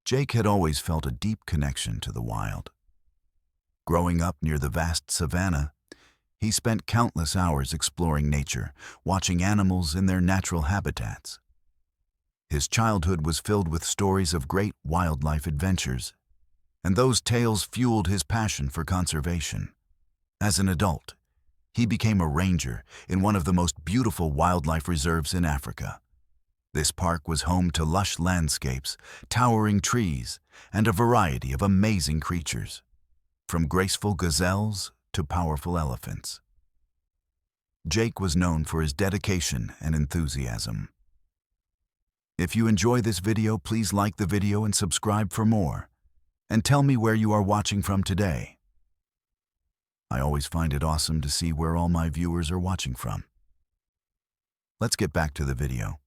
Jake had always felt a deep connection to the wild. Growing up near the vast savanna, he spent countless hours exploring nature, watching animals in their natural habitats. His childhood was filled with stories of great wildlife adventures, and those tales fueled his passion for conservation. As an adult, he became a ranger in one of the most beautiful wildlife reserves in Africa. This park was home to lush landscapes, towering trees, and a variety of amazing creatures, from graceful gazelles to powerful elephants. Jake was known for his dedication and enthusiasm. If you enjoy this video, please like the video and subscribe for more. And tell me where you are watching from today. I always find it awesome to see where all my viewers are watching from. Let's get back to the video.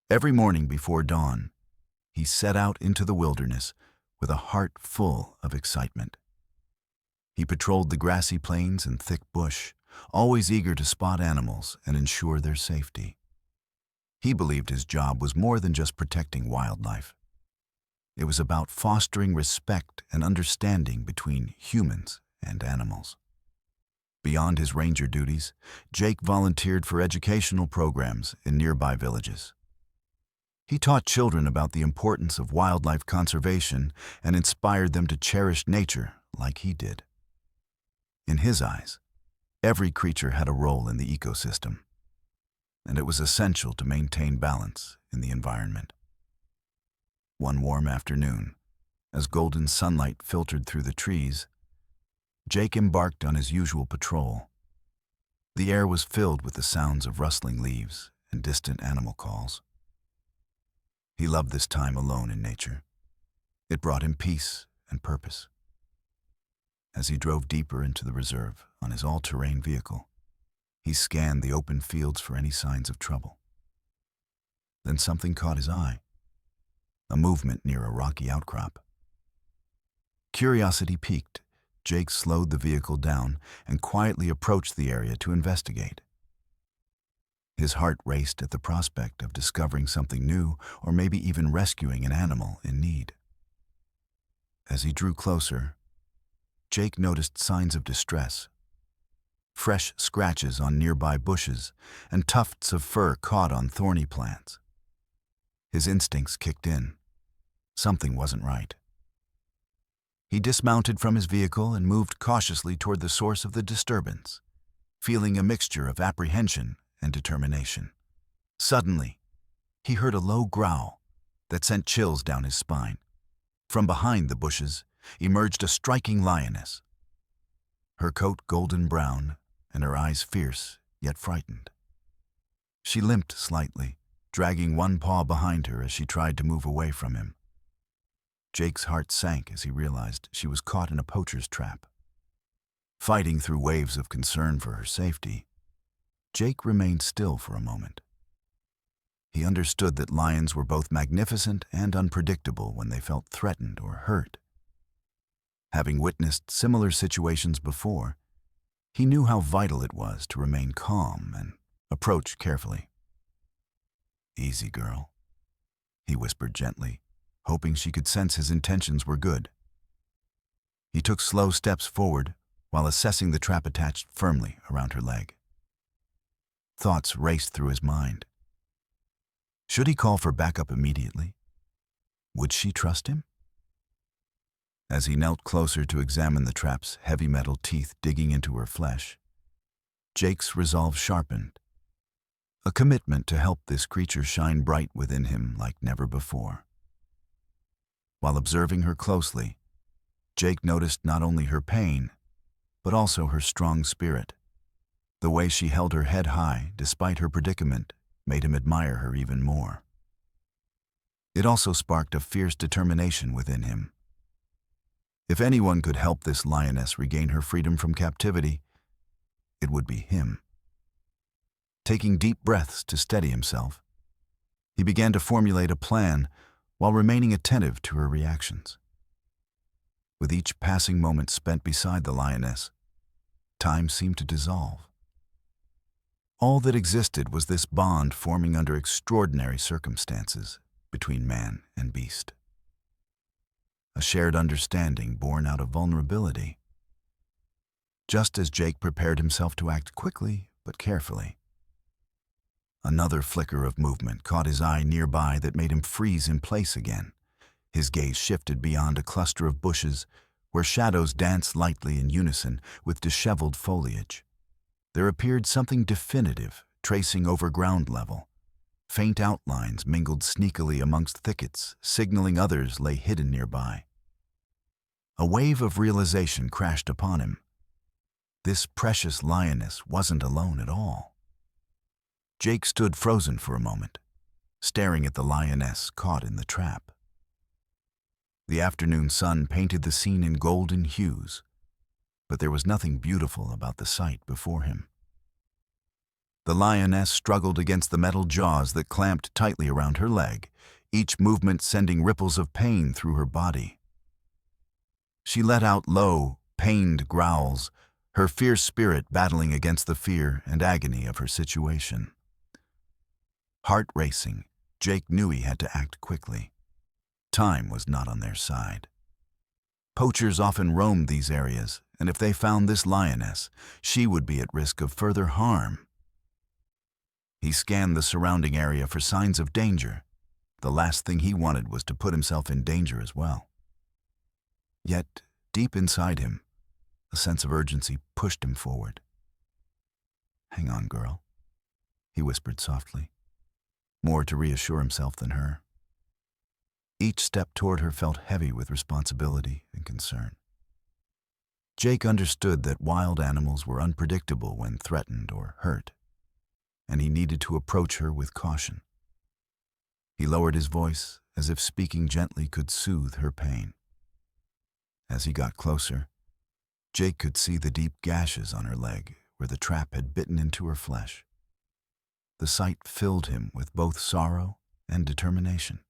Every morning before dawn, he set out into the wilderness with a heart full of excitement. He patrolled the grassy plains and thick bush, always eager to spot animals and ensure their safety. He believed his job was more than just protecting wildlife. It was about fostering respect and understanding between humans and animals. Beyond his ranger duties, Jake volunteered for educational programs in nearby villages. He taught children about the importance of wildlife conservation and inspired them to cherish nature like he did. In his eyes, every creature had a role in the ecosystem, and it was essential to maintain balance in the environment. One warm afternoon, as golden sunlight filtered through the trees, Jake embarked on his usual patrol. The air was filled with the sounds of rustling leaves and distant animal calls. He loved this time alone in nature. It brought him peace and purpose. As he drove deeper into the reserve on his all-terrain vehicle, he scanned the open fields for any signs of trouble. Then something caught his eye, a movement near a rocky outcrop. Curiosity piqued, Jake slowed the vehicle down and quietly approached the area to investigate. His heart raced at the prospect of discovering something new or maybe even rescuing an animal in need. As he drew closer, Jake noticed signs of distress. Fresh scratches on nearby bushes and tufts of fur caught on thorny plants. His instincts kicked in. Something wasn't right. He dismounted from his vehicle and moved cautiously toward the source of the disturbance, feeling a mixture of apprehension and determination. Suddenly, he heard a low growl that sent chills down his spine. From behind the bushes emerged a striking lioness, her coat golden brown and her eyes fierce yet frightened. She limped slightly, dragging one paw behind her as she tried to move away from him. Jake's heart sank as he realized she was caught in a poacher's trap. Fighting through waves of concern for her safety, Jake remained still for a moment. He understood that lions were both magnificent and unpredictable when they felt threatened or hurt. Having witnessed similar situations before, he knew how vital it was to remain calm and approach carefully. "Easy, girl," he whispered gently, hoping she could sense his intentions were good. He took slow steps forward while assessing the trap attached firmly around her leg. Thoughts raced through his mind. Should he call for backup immediately? Would she trust him? As he knelt closer to examine the trap's heavy metal teeth digging into her flesh, Jake's resolve sharpened, a commitment to help this creature shine bright within him like never before. While observing her closely, Jake noticed not only her pain, but also her strong spirit. The way she held her head high despite her predicament made him admire her even more. It also sparked a fierce determination within him. If anyone could help this lioness regain her freedom from captivity, it would be him. Taking deep breaths to steady himself, he began to formulate a plan while remaining attentive to her reactions. With each passing moment spent beside the lioness, time seemed to dissolve. All that existed was this bond forming under extraordinary circumstances between man and beast. a shared understanding born out of vulnerability. Just as Jake prepared himself to act quickly but carefully, another flicker of movement caught his eye nearby that made him freeze in place again. His gaze shifted beyond a cluster of bushes where shadows danced lightly in unison with disheveled foliage. There appeared something definitive, tracing over ground level. Faint outlines mingled sneakily amongst thickets, signaling others lay hidden nearby. A wave of realization crashed upon him. This precious lioness wasn't alone at all. Jake stood frozen for a moment, staring at the lioness caught in the trap. The afternoon sun painted the scene in golden hues, but there was nothing beautiful about the sight before him. The lioness struggled against the metal jaws that clamped tightly around her leg, each movement sending ripples of pain through her body. She let out low, pained growls, her fierce spirit battling against the fear and agony of her situation. Heart racing, Jake knew he had to act quickly. Time was not on their side. Poachers often roamed these areas, and if they found this lioness, she would be at risk of further harm. He scanned the surrounding area for signs of danger. The last thing he wanted was to put himself in danger as well. Yet, deep inside him, a sense of urgency pushed him forward. "Hang on, girl," he whispered softly, more to reassure himself than her. Each step toward her felt heavy with responsibility and concern. Jake understood that wild animals were unpredictable when threatened or hurt, and he needed to approach her with caution. He lowered his voice as if speaking gently could soothe her pain. As he got closer, Jake could see the deep gashes on her leg where the trap had bitten into her flesh. The sight filled him with both sorrow and determination.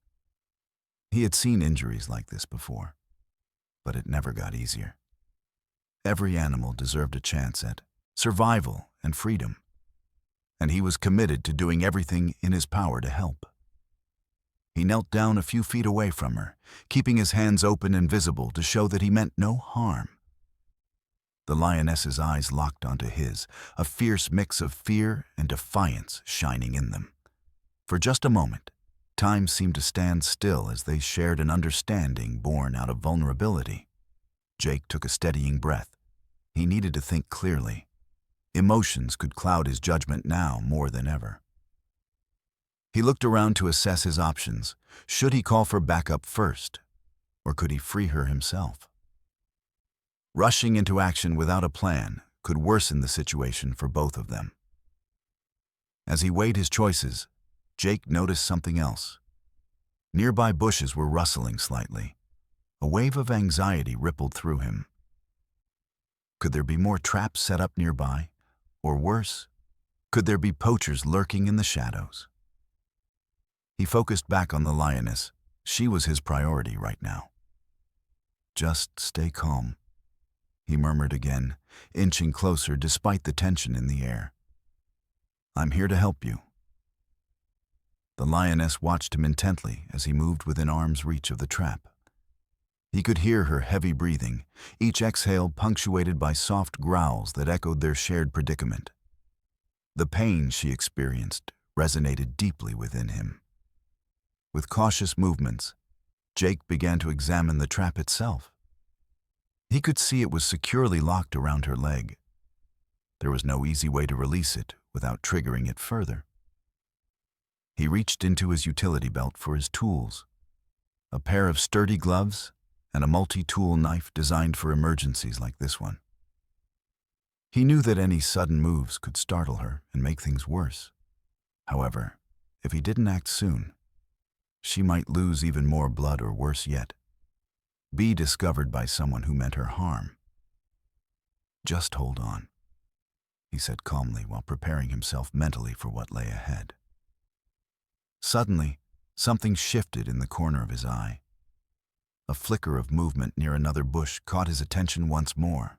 He had seen injuries like this before, but it never got easier. Every animal deserved a chance at survival and freedom, and he was committed to doing everything in his power to help. He knelt down a few feet away from her, keeping his hands open and visible to show that he meant no harm. The lioness's eyes locked onto his, a fierce mix of fear and defiance shining in them. For just a moment, time seemed to stand still as they shared an understanding born out of vulnerability. Jake took a steadying breath. He needed to think clearly. Emotions could cloud his judgment now more than ever. He looked around to assess his options. Should he call for backup first, or could he free her himself? Rushing into action without a plan could worsen the situation for both of them. As he weighed his choices, Jake noticed something else. Nearby bushes were rustling slightly. A wave of anxiety rippled through him. Could there be more traps set up nearby? Or worse, could there be poachers lurking in the shadows? He focused back on the lioness. She was his priority right now. "Just stay calm," he murmured again, inching closer despite the tension in the air. "I'm here to help you." The lioness watched him intently as he moved within arm's reach of the trap. He could hear her heavy breathing, each exhale punctuated by soft growls that echoed their shared predicament. The pain she experienced resonated deeply within him. With cautious movements, Jake began to examine the trap itself. He could see it was securely locked around her leg. There was no easy way to release it without triggering it further. He reached into his utility belt for his tools, a pair of sturdy gloves and a multi-tool knife designed for emergencies like this one. He knew that any sudden moves could startle her and make things worse. However, if he didn't act soon, she might lose even more blood or worse yet, be discovered by someone who meant her harm. "Just hold on," he said calmly while preparing himself mentally for what lay ahead. Suddenly, something shifted in the corner of his eye. A flicker of movement near another bush caught his attention once more.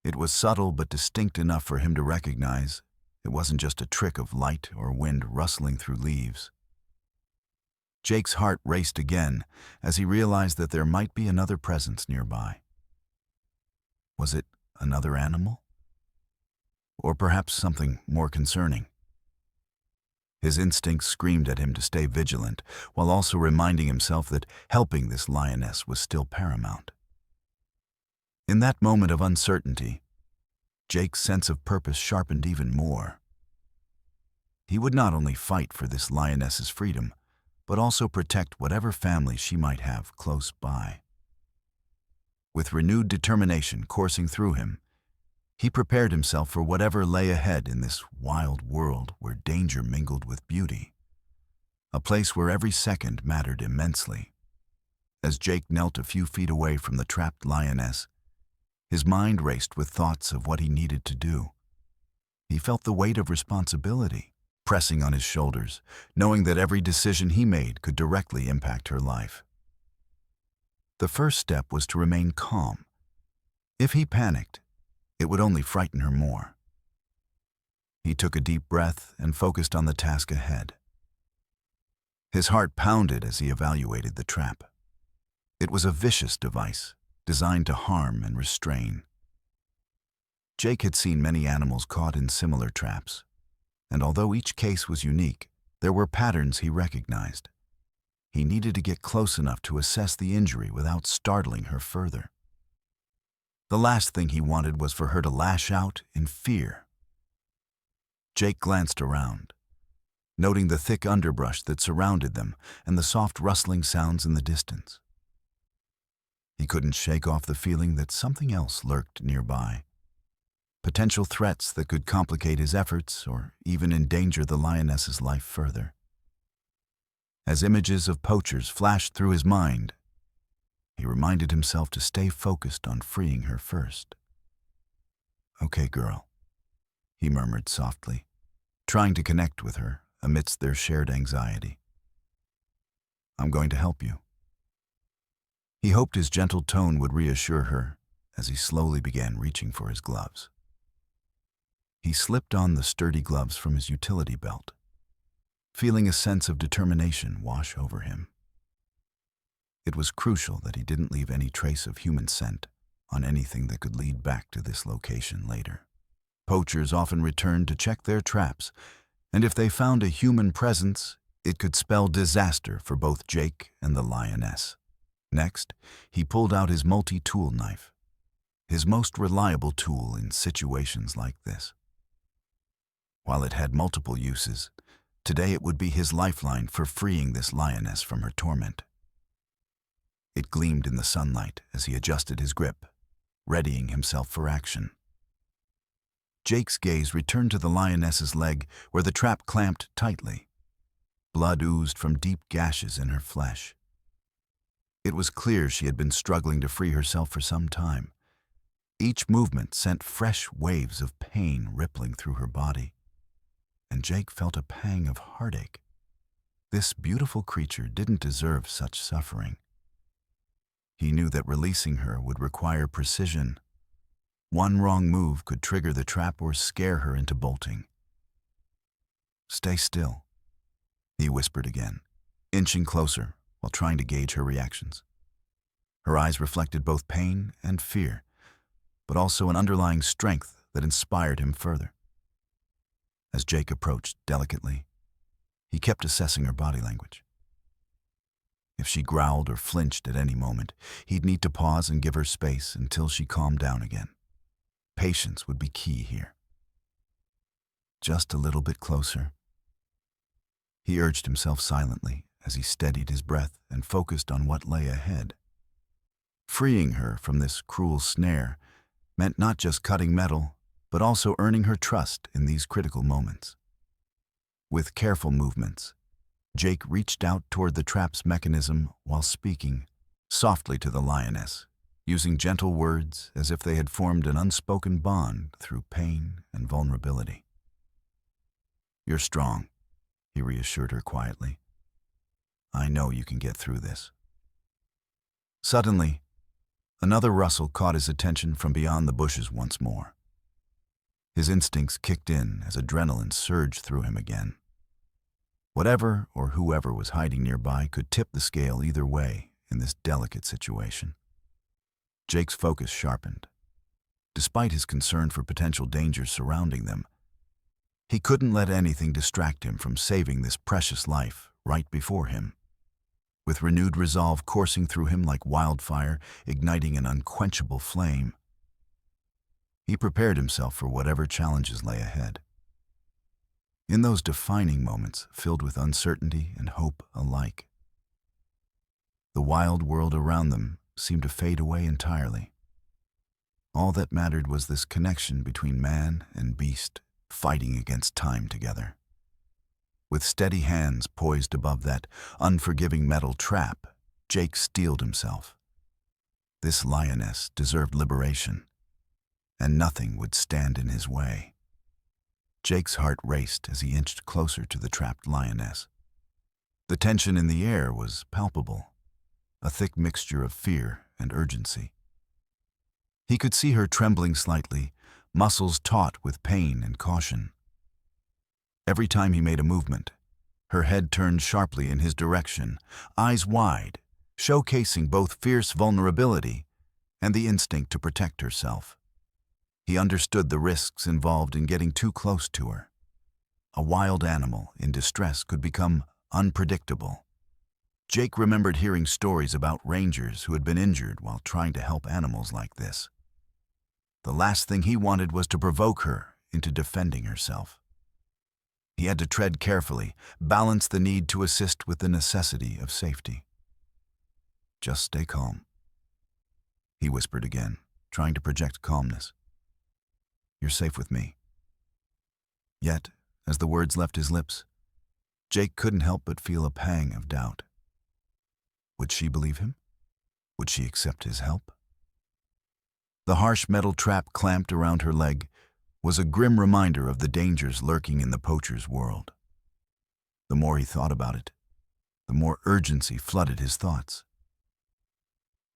It was subtle but distinct enough for him to recognize it wasn't just a trick of light or wind rustling through leaves. Jake's heart raced again as he realized that there might be another presence nearby. Was it another animal? Or perhaps something more concerning? His instincts screamed at him to stay vigilant, while also reminding himself that helping this lioness was still paramount. In that moment of uncertainty, Jake's sense of purpose sharpened even more. He would not only fight for this lioness's freedom, but also protect whatever family she might have close by. With renewed determination coursing through him, he prepared himself for whatever lay ahead in this wild world where danger mingled with beauty, a place where every second mattered immensely. As Jake knelt a few feet away from the trapped lioness, his mind raced with thoughts of what he needed to do. He felt the weight of responsibility pressing on his shoulders, knowing that every decision he made could directly impact her life. The first step was to remain calm. If he panicked, it would only frighten her more. He took a deep breath and focused on the task ahead. His heart pounded as he evaluated the trap. It was a vicious device, designed to harm and restrain. Jake had seen many animals caught in similar traps, and although each case was unique, there were patterns he recognized. He needed to get close enough to assess the injury without startling her further. The last thing he wanted was for her to lash out in fear. Jake glanced around, noting the thick underbrush that surrounded them and the soft rustling sounds in the distance. He couldn't shake off the feeling that something else lurked nearby. Potential threats that could complicate his efforts or even endanger the lioness's life further. As images of poachers flashed through his mind, he reminded himself to stay focused on freeing her first. "Okay, girl," he murmured softly, trying to connect with her amidst their shared anxiety. "I'm going to help you." He hoped his gentle tone would reassure her as he slowly began reaching for his gloves. He slipped on the sturdy gloves from his utility belt, feeling a sense of determination wash over him. It was crucial that he didn't leave any trace of human scent on anything that could lead back to this location later. Poachers often returned to check their traps, and if they found a human presence, it could spell disaster for both Jake and the lioness. Next, he pulled out his multi-tool knife, his most reliable tool in situations like this. While it had multiple uses, today it would be his lifeline for freeing this lioness from her torment. It gleamed in the sunlight as he adjusted his grip, readying himself for action. Jake's gaze returned to the lioness's leg where the trap clamped tightly. Blood oozed from deep gashes in her flesh. It was clear she had been struggling to free herself for some time. Each movement sent fresh waves of pain rippling through her body, and Jake felt a pang of heartache. This beautiful creature didn't deserve such suffering. He knew that releasing her would require precision. One wrong move could trigger the trap or scare her into bolting. "Stay still," he whispered again, inching closer while trying to gauge her reactions. Her eyes reflected both pain and fear, but also an underlying strength that inspired him further. As Jake approached delicately, he kept assessing her body language. If she growled or flinched at any moment, he'd need to pause and give her space until she calmed down again. Patience would be key here. Just a little bit closer. He urged himself silently as he steadied his breath and focused on what lay ahead. Freeing her from this cruel snare meant not just cutting metal, but also earning her trust in these critical moments. With careful movements, Jake reached out toward the trap's mechanism while speaking softly to the lioness, using gentle words as if they had formed an unspoken bond through pain and vulnerability. "You're strong," he reassured her quietly. "I know you can get through this." Suddenly, another rustle caught his attention from beyond the bushes once more. His instincts kicked in as adrenaline surged through him again. Whatever or whoever was hiding nearby could tip the scale either way in this delicate situation. Jake's focus sharpened. Despite his concern for potential dangers surrounding them, he couldn't let anything distract him from saving this precious life right before him. With renewed resolve coursing through him like wildfire, igniting an unquenchable flame, he prepared himself for whatever challenges lay ahead. In those defining moments filled with uncertainty and hope alike, the wild world around them seemed to fade away entirely. All that mattered was this connection between man and beast, fighting against time together. With steady hands poised above that unforgiving metal trap, Jake steeled himself. This lioness deserved liberation, and nothing would stand in his way. Jake's heart raced as he inched closer to the trapped lioness. The tension in the air was palpable, a thick mixture of fear and urgency. He could see her trembling slightly, muscles taut with pain and caution. Every time he made a movement, her head turned sharply in his direction, eyes wide, showcasing both fierce vulnerability and the instinct to protect herself. He understood the risks involved in getting too close to her. A wild animal in distress could become unpredictable. Jake remembered hearing stories about rangers who had been injured while trying to help animals like this. The last thing he wanted was to provoke her into defending herself. He had to tread carefully, balance the need to assist with the necessity of safety. "Just stay calm," he whispered again, trying to project calmness. "You're safe with me." Yet, as the words left his lips, Jake couldn't help but feel a pang of doubt. Would she believe him? Would she accept his help? The harsh metal trap clamped around her leg was a grim reminder of the dangers lurking in the poacher's world. The more he thought about it, the more urgency flooded his thoughts.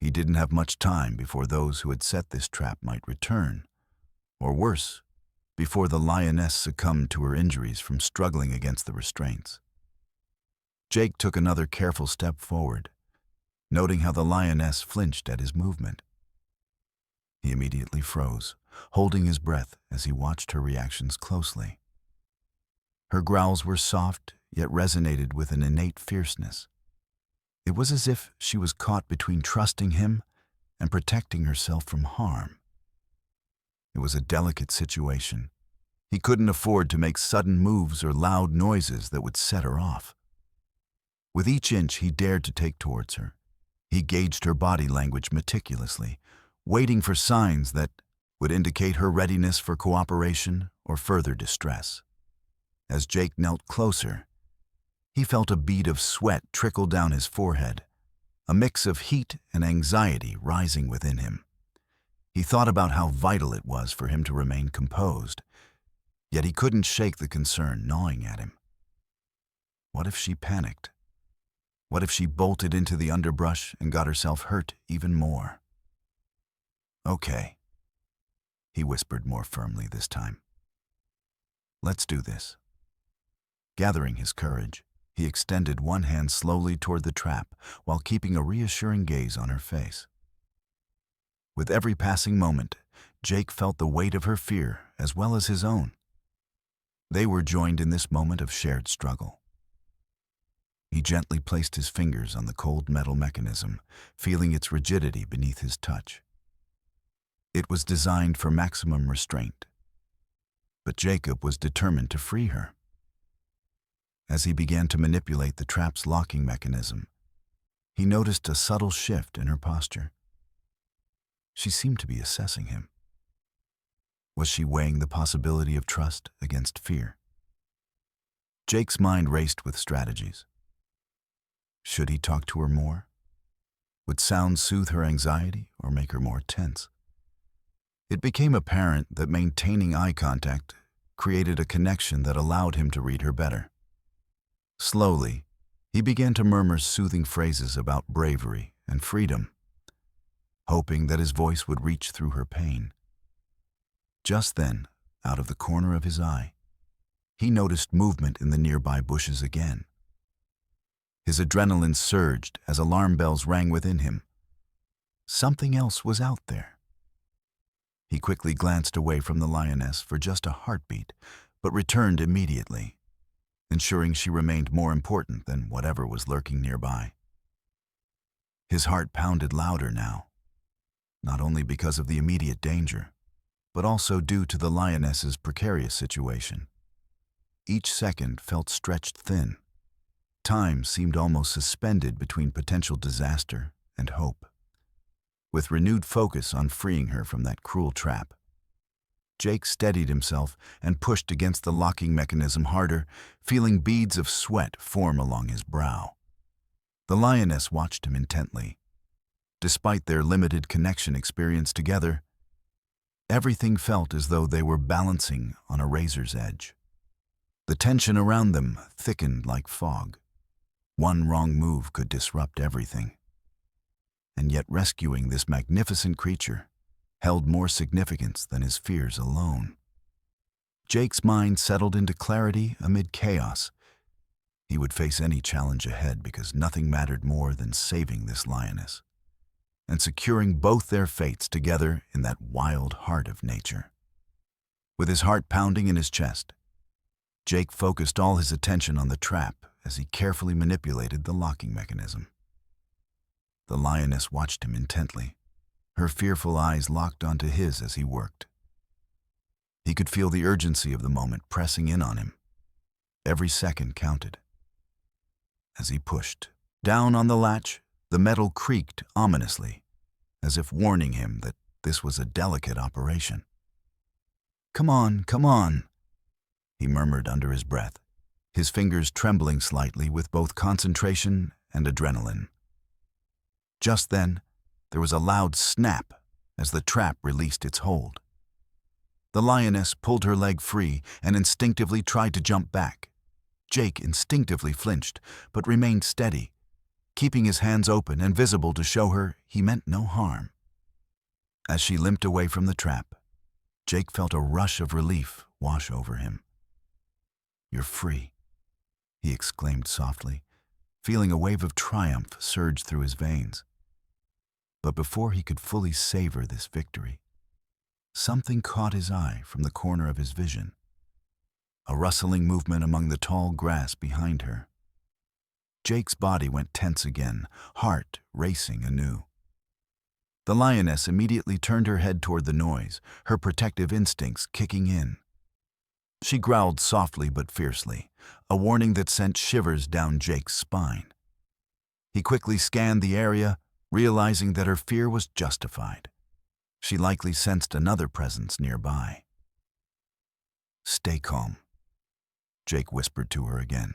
He didn't have much time before those who had set this trap might return, or worse, before the lioness succumbed to her injuries from struggling against the restraints. Jake took another careful step forward, noting how the lioness flinched at his movement. He immediately froze, holding his breath as he watched her reactions closely. Her growls were soft, yet resonated with an innate fierceness. It was as if she was caught between trusting him and protecting herself from harm. It was a delicate situation. He couldn't afford to make sudden moves or loud noises that would set her off. With each inch he dared to take towards her, he gauged her body language meticulously, waiting for signs that would indicate her readiness for cooperation or further distress. As Jake knelt closer, he felt a bead of sweat trickle down his forehead, a mix of heat and anxiety rising within him. He thought about how vital it was for him to remain composed, yet he couldn't shake the concern gnawing at him. What if she panicked? What if she bolted into the underbrush and got herself hurt even more? "Okay," he whispered more firmly this time. "Let's do this." Gathering his courage, he extended one hand slowly toward the trap while keeping a reassuring gaze on her face. With every passing moment, Jake felt the weight of her fear as well as his own. They were joined in this moment of shared struggle. He gently placed his fingers on the cold metal mechanism, feeling its rigidity beneath his touch. It was designed for maximum restraint, but Jacob was determined to free her. As he began to manipulate the trap's locking mechanism, he noticed a subtle shift in her posture. She seemed to be assessing him. Was she weighing the possibility of trust against fear? Jake's mind raced with strategies. Should he talk to her more? Would sounds soothe her anxiety or make her more tense? It became apparent that maintaining eye contact created a connection that allowed him to read her better. Slowly, he began to murmur soothing phrases about bravery and freedom, hoping that his voice would reach through her pain. Just then, out of the corner of his eye, he noticed movement in the nearby bushes again. His adrenaline surged as alarm bells rang within him. Something else was out there. He quickly glanced away from the lioness for just a heartbeat, but returned immediately, ensuring she remained more important than whatever was lurking nearby. His heart pounded louder now, not only because of the immediate danger, but also due to the lioness's precarious situation. Each second felt stretched thin. Time seemed almost suspended between potential disaster and hope. With renewed focus on freeing her from that cruel trap, Jake steadied himself and pushed against the locking mechanism harder, feeling beads of sweat form along his brow. The lioness watched him intently. Despite their limited connection experience together, everything felt as though they were balancing on a razor's edge. The tension around them thickened like fog. One wrong move could disrupt everything. And yet rescuing this magnificent creature held more significance than his fears alone. Jake's mind settled into clarity amid chaos. He would face any challenge ahead because nothing mattered more than saving this lioness and securing both their fates together in that wild heart of nature. With his heart pounding in his chest, Jake focused all his attention on the trap as he carefully manipulated the locking mechanism. The lioness watched him intently, her fearful eyes locked onto his as he worked. He could feel the urgency of the moment pressing in on him. Every second counted. As he pushed down on the latch, the metal creaked ominously, as if warning him that this was a delicate operation. "Come on," he murmured under his breath, his fingers trembling slightly with both concentration and adrenaline. Just then, there was a loud snap as the trap released its hold. The lioness pulled her leg free and instinctively tried to jump back. Jake instinctively flinched, but remained steady, keeping his hands open and visible to show her he meant no harm. As she limped away from the trap, Jake felt a rush of relief wash over him. "You're free," he exclaimed softly, feeling a wave of triumph surge through his veins. But before he could fully savor this victory, something caught his eye from the corner of his vision. A rustling movement among the tall grass behind her. Jake's body went tense again, heart racing anew. The lioness immediately turned her head toward the noise, her protective instincts kicking in. She growled softly but fiercely, a warning that sent shivers down Jake's spine. He quickly scanned the area, realizing that her fear was justified. She likely sensed another presence nearby. "Stay calm," Jake whispered to her again,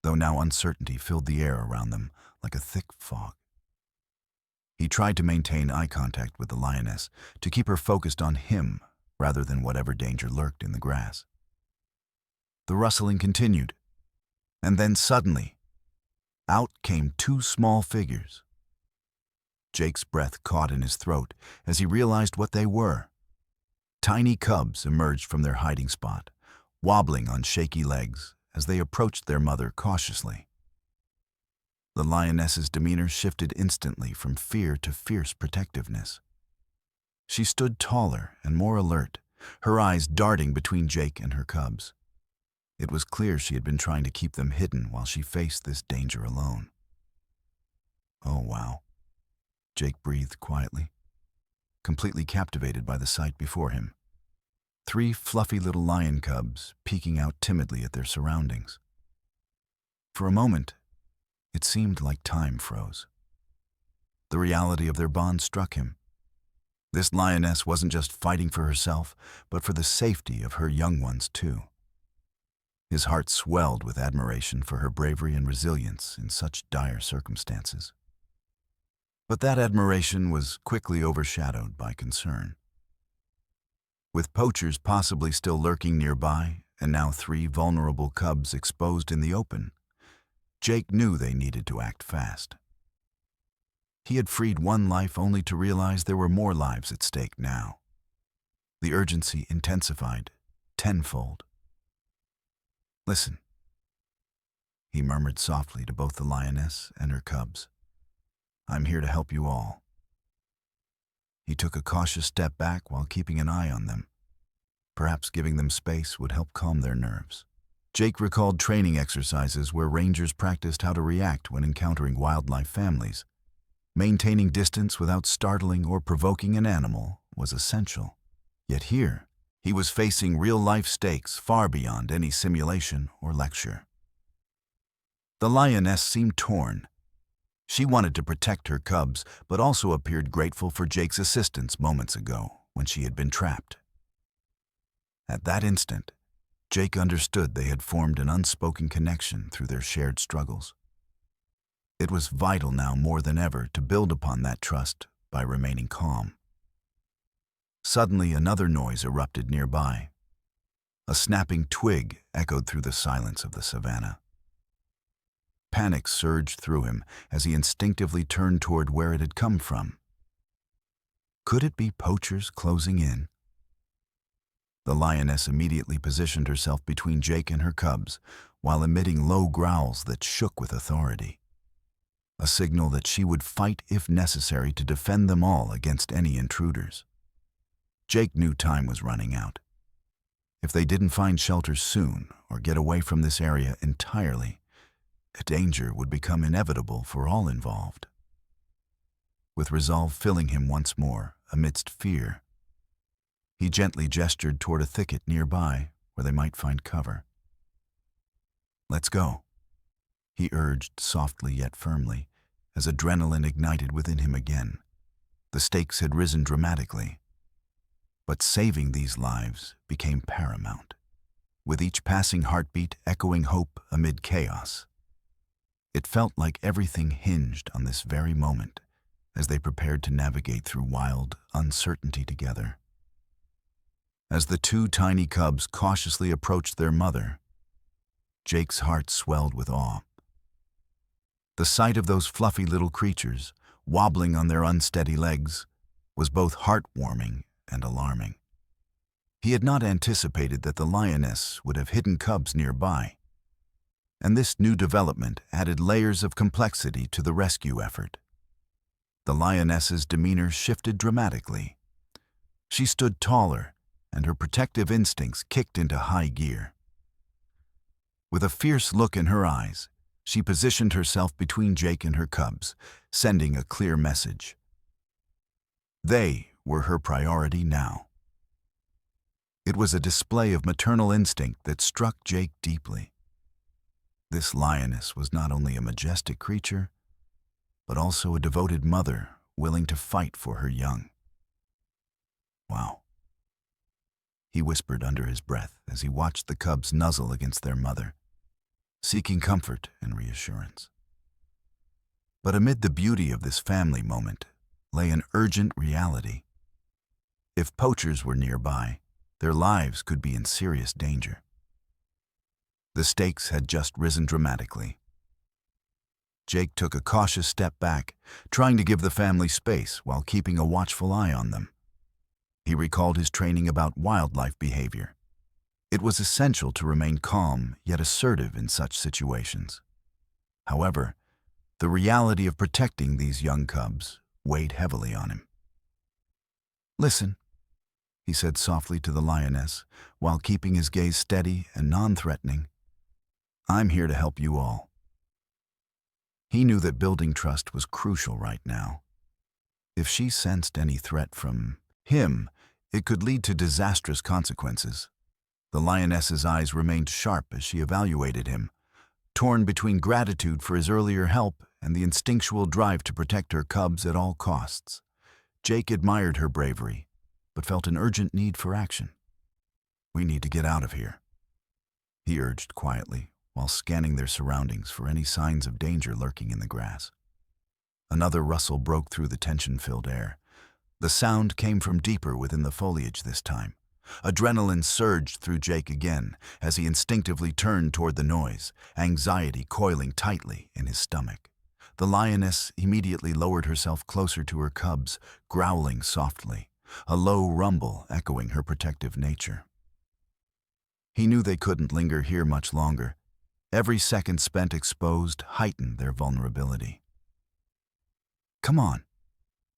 though now uncertainty filled the air around them like a thick fog. He tried to maintain eye contact with the lioness, to keep her focused on him rather than whatever danger lurked in the grass. The rustling continued, and then suddenly, out came two small figures. Jake's breath caught in his throat as he realized what they were. Tiny cubs emerged from their hiding spot, wobbling on shaky legs as they approached their mother cautiously. The lioness's demeanor shifted instantly from fear to fierce protectiveness. She stood taller and more alert, her eyes darting between Jake and her cubs. It was clear she had been trying to keep them hidden while she faced this danger alone. "Oh, wow," Jake breathed quietly, completely captivated by the sight before him. 3 fluffy little lion cubs peeking out timidly at their surroundings. For a moment, it seemed like time froze. The reality of their bond struck him. This lioness wasn't just fighting for herself, but for the safety of her young ones too. His heart swelled with admiration for her bravery and resilience in such dire circumstances. But that admiration was quickly overshadowed by concern. With poachers possibly still lurking nearby, and now 3 vulnerable cubs exposed in the open, Jake knew they needed to act fast. He had freed one life only to realize there were more lives at stake now. The urgency intensified tenfold. "Listen," he murmured softly to both the lioness and her cubs. "I'm here to help you all." He took a cautious step back while keeping an eye on them. Perhaps giving them space would help calm their nerves. Jake recalled training exercises where rangers practiced how to react when encountering wildlife families. Maintaining distance without startling or provoking an animal was essential. Yet here, he was facing real-life stakes far beyond any simulation or lecture. The lioness seemed torn. She wanted to protect her cubs, but also appeared grateful for Jake's assistance moments ago when she had been trapped. At that instant, Jake understood they had formed an unspoken connection through their shared struggles. It was vital now more than ever to build upon that trust by remaining calm. Suddenly, another noise erupted nearby. A snapping twig echoed through the silence of the savannah. Panic surged through him as he instinctively turned toward where it had come from. Could it be poachers closing in? The lioness immediately positioned herself between Jake and her cubs, while emitting low growls that shook with authority. A signal that she would fight if necessary to defend them all against any intruders. Jake knew time was running out. If they didn't find shelter soon or get away from this area entirely, danger would become inevitable for all involved. With resolve filling him once more amidst fear, he gently gestured toward a thicket nearby where they might find cover. "Let's go," he urged softly yet firmly, as adrenaline ignited within him again. The stakes had risen dramatically, but saving these lives became paramount, with each passing heartbeat echoing hope amid chaos. It felt like everything hinged on this very moment as they prepared to navigate through wild uncertainty together. As the two tiny cubs cautiously approached their mother, Jake's heart swelled with awe. The sight of those fluffy little creatures, wobbling on their unsteady legs, was both heartwarming and alarming. He had not anticipated that the lioness would have hidden cubs nearby, and this new development added layers of complexity to the rescue effort. The lioness's demeanor shifted dramatically. She stood taller, and her protective instincts kicked into high gear. With a fierce look in her eyes, she positioned herself between Jake and her cubs, sending a clear message. They were her priority now. It was a display of maternal instinct that struck Jake deeply. This lioness was not only a majestic creature, but also a devoted mother willing to fight for her young. "Wow," he whispered under his breath as he watched the cubs nuzzle against their mother, seeking comfort and reassurance. But amid the beauty of this family moment lay an urgent reality. If poachers were nearby, their lives could be in serious danger. The stakes had just risen dramatically. Jake took a cautious step back, trying to give the family space while keeping a watchful eye on them. He recalled his training about wildlife behavior. It was essential to remain calm yet assertive in such situations. However, the reality of protecting these young cubs weighed heavily on him. "Listen," he said softly to the lioness, while keeping his gaze steady and non-threatening. "I'm here to help you all." He knew that building trust was crucial right now. If she sensed any threat from him, it could lead to disastrous consequences. The lioness's eyes remained sharp as she evaluated him, torn between gratitude for his earlier help and the instinctual drive to protect her cubs at all costs. Jake admired her bravery, but felt an urgent need for action. "We need to get out of here," he urged quietly, while scanning their surroundings for any signs of danger lurking in the grass. Another rustle broke through the tension-filled air. The sound came from deeper within the foliage this time. Adrenaline surged through Jake again as he instinctively turned toward the noise, anxiety coiling tightly in his stomach. The lioness immediately lowered herself closer to her cubs, growling softly, a low rumble echoing her protective nature. He knew they couldn't linger here much longer. Every second spent exposed heightened their vulnerability. "Come on,"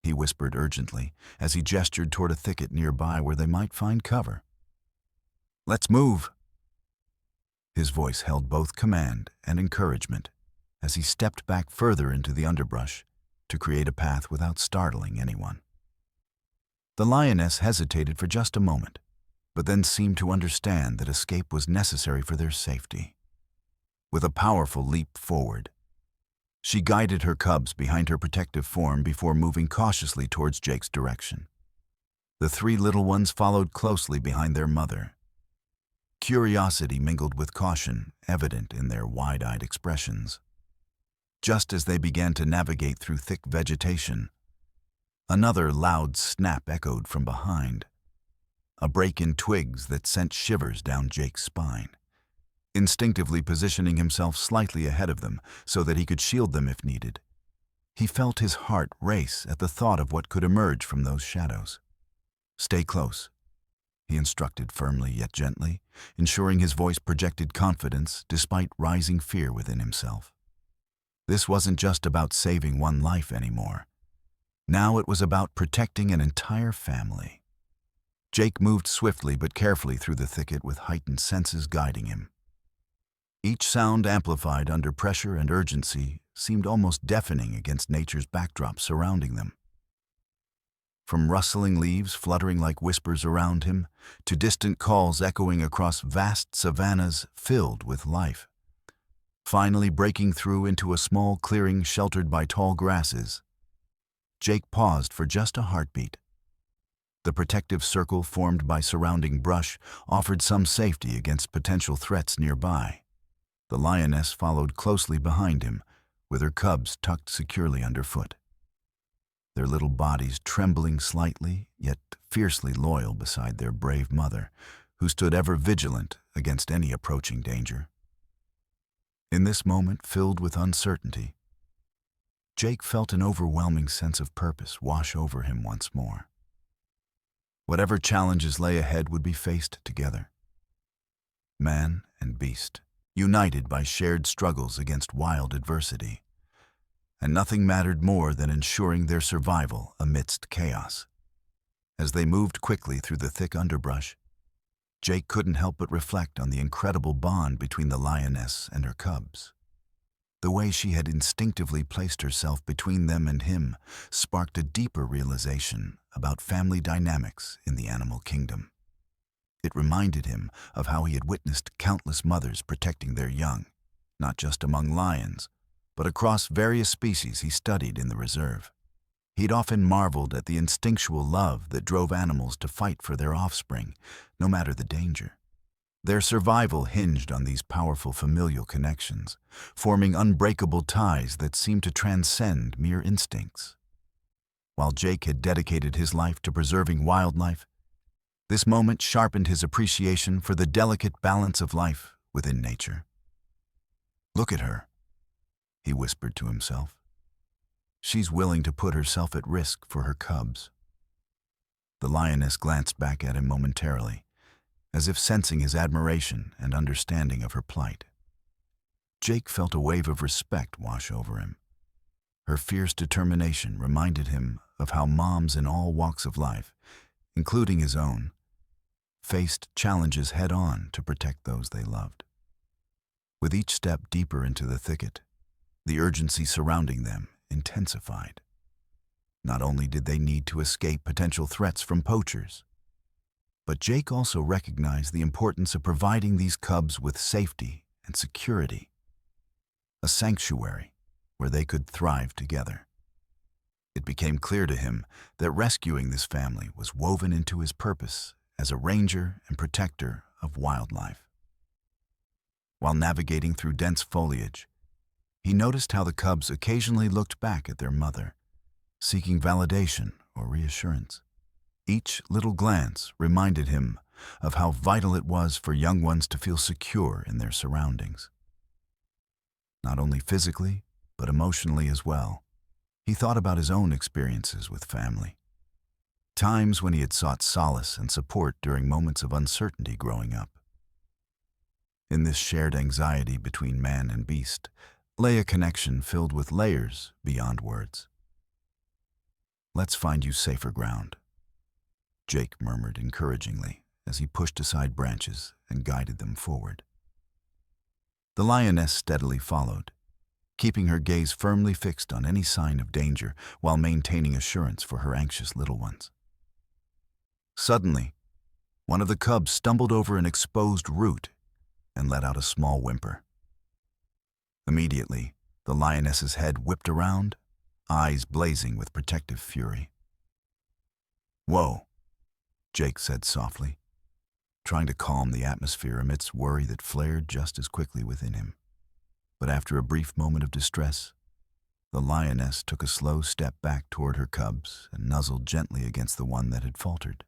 he whispered urgently as he gestured toward a thicket nearby where they might find cover. "Let's move." His voice held both command and encouragement as he stepped back further into the underbrush to create a path without startling anyone. The lioness hesitated for just a moment, but then seemed to understand that escape was necessary for their safety. With a powerful leap forward, she guided her cubs behind her protective form before moving cautiously towards Jake's direction. The three little ones followed closely behind their mother, curiosity mingled with caution evident in their wide-eyed expressions. Just as they began to navigate through thick vegetation, another loud snap echoed from behind, a break in twigs that sent shivers down Jake's spine. Instinctively positioning himself slightly ahead of them so that he could shield them if needed, he felt his heart race at the thought of what could emerge from those shadows. "Stay close," he instructed firmly yet gently, ensuring his voice projected confidence despite rising fear within himself. This wasn't just about saving one life anymore. Now it was about protecting an entire family. Jake moved swiftly but carefully through the thicket with heightened senses guiding him. Each sound, amplified under pressure and urgency, seemed almost deafening against nature's backdrop surrounding them. From rustling leaves fluttering like whispers around him, to distant calls echoing across vast savannas filled with life. Finally breaking through into a small clearing sheltered by tall grasses, Jake paused for just a heartbeat. The protective circle formed by surrounding brush offered some safety against potential threats nearby. The lioness followed closely behind him, with her cubs tucked securely underfoot, their little bodies trembling slightly, yet fiercely loyal beside their brave mother, who stood ever vigilant against any approaching danger. In this moment filled with uncertainty, Jake felt an overwhelming sense of purpose wash over him once more. Whatever challenges lay ahead would be faced together. Man and beast, united by shared struggles against wild adversity. And nothing mattered more than ensuring their survival amidst chaos. As they moved quickly through the thick underbrush, Jake couldn't help but reflect on the incredible bond between the lioness and her cubs. The way she had instinctively placed herself between them and him sparked a deeper realization about family dynamics in the animal kingdom. It reminded him of how he had witnessed countless mothers protecting their young, not just among lions, but across various species he studied in the reserve. He'd often marveled at the instinctual love that drove animals to fight for their offspring, no matter the danger. Their survival hinged on these powerful familial connections, forming unbreakable ties that seemed to transcend mere instincts. While Jake had dedicated his life to preserving wildlife, this moment sharpened his appreciation for the delicate balance of life within nature. "Look at her," he whispered to himself. "She's willing to put herself at risk for her cubs." The lioness glanced back at him momentarily, as if sensing his admiration and understanding of her plight. Jake felt a wave of respect wash over him. Her fierce determination reminded him of how moms in all walks of life, including his own, faced challenges head-on to protect those they loved. With each step deeper into the thicket, the urgency surrounding them intensified. Not only did they need to escape potential threats from poachers, but Jake also recognized the importance of providing these cubs with safety and security, a sanctuary where they could thrive together. It became clear to him that rescuing this family was woven into his purpose as a ranger and protector of wildlife. While navigating through dense foliage, he noticed how the cubs occasionally looked back at their mother, seeking validation or reassurance. Each little glance reminded him of how vital it was for young ones to feel secure in their surroundings. Not only physically, but emotionally as well. He thought about his own experiences with family. Times when he had sought solace and support during moments of uncertainty growing up. In this shared anxiety between man and beast lay a connection filled with layers beyond words. "Let's find you safer ground," Jake murmured encouragingly as he pushed aside branches and guided them forward. The lioness steadily followed, keeping her gaze firmly fixed on any sign of danger while maintaining assurance for her anxious little ones. Suddenly, one of the cubs stumbled over an exposed root and let out a small whimper. Immediately, the lioness's head whipped around, eyes blazing with protective fury. "Whoa," Jake said softly, trying to calm the atmosphere amidst worry that flared just as quickly within him. But after a brief moment of distress, the lioness took a slow step back toward her cubs and nuzzled gently against the one that had faltered.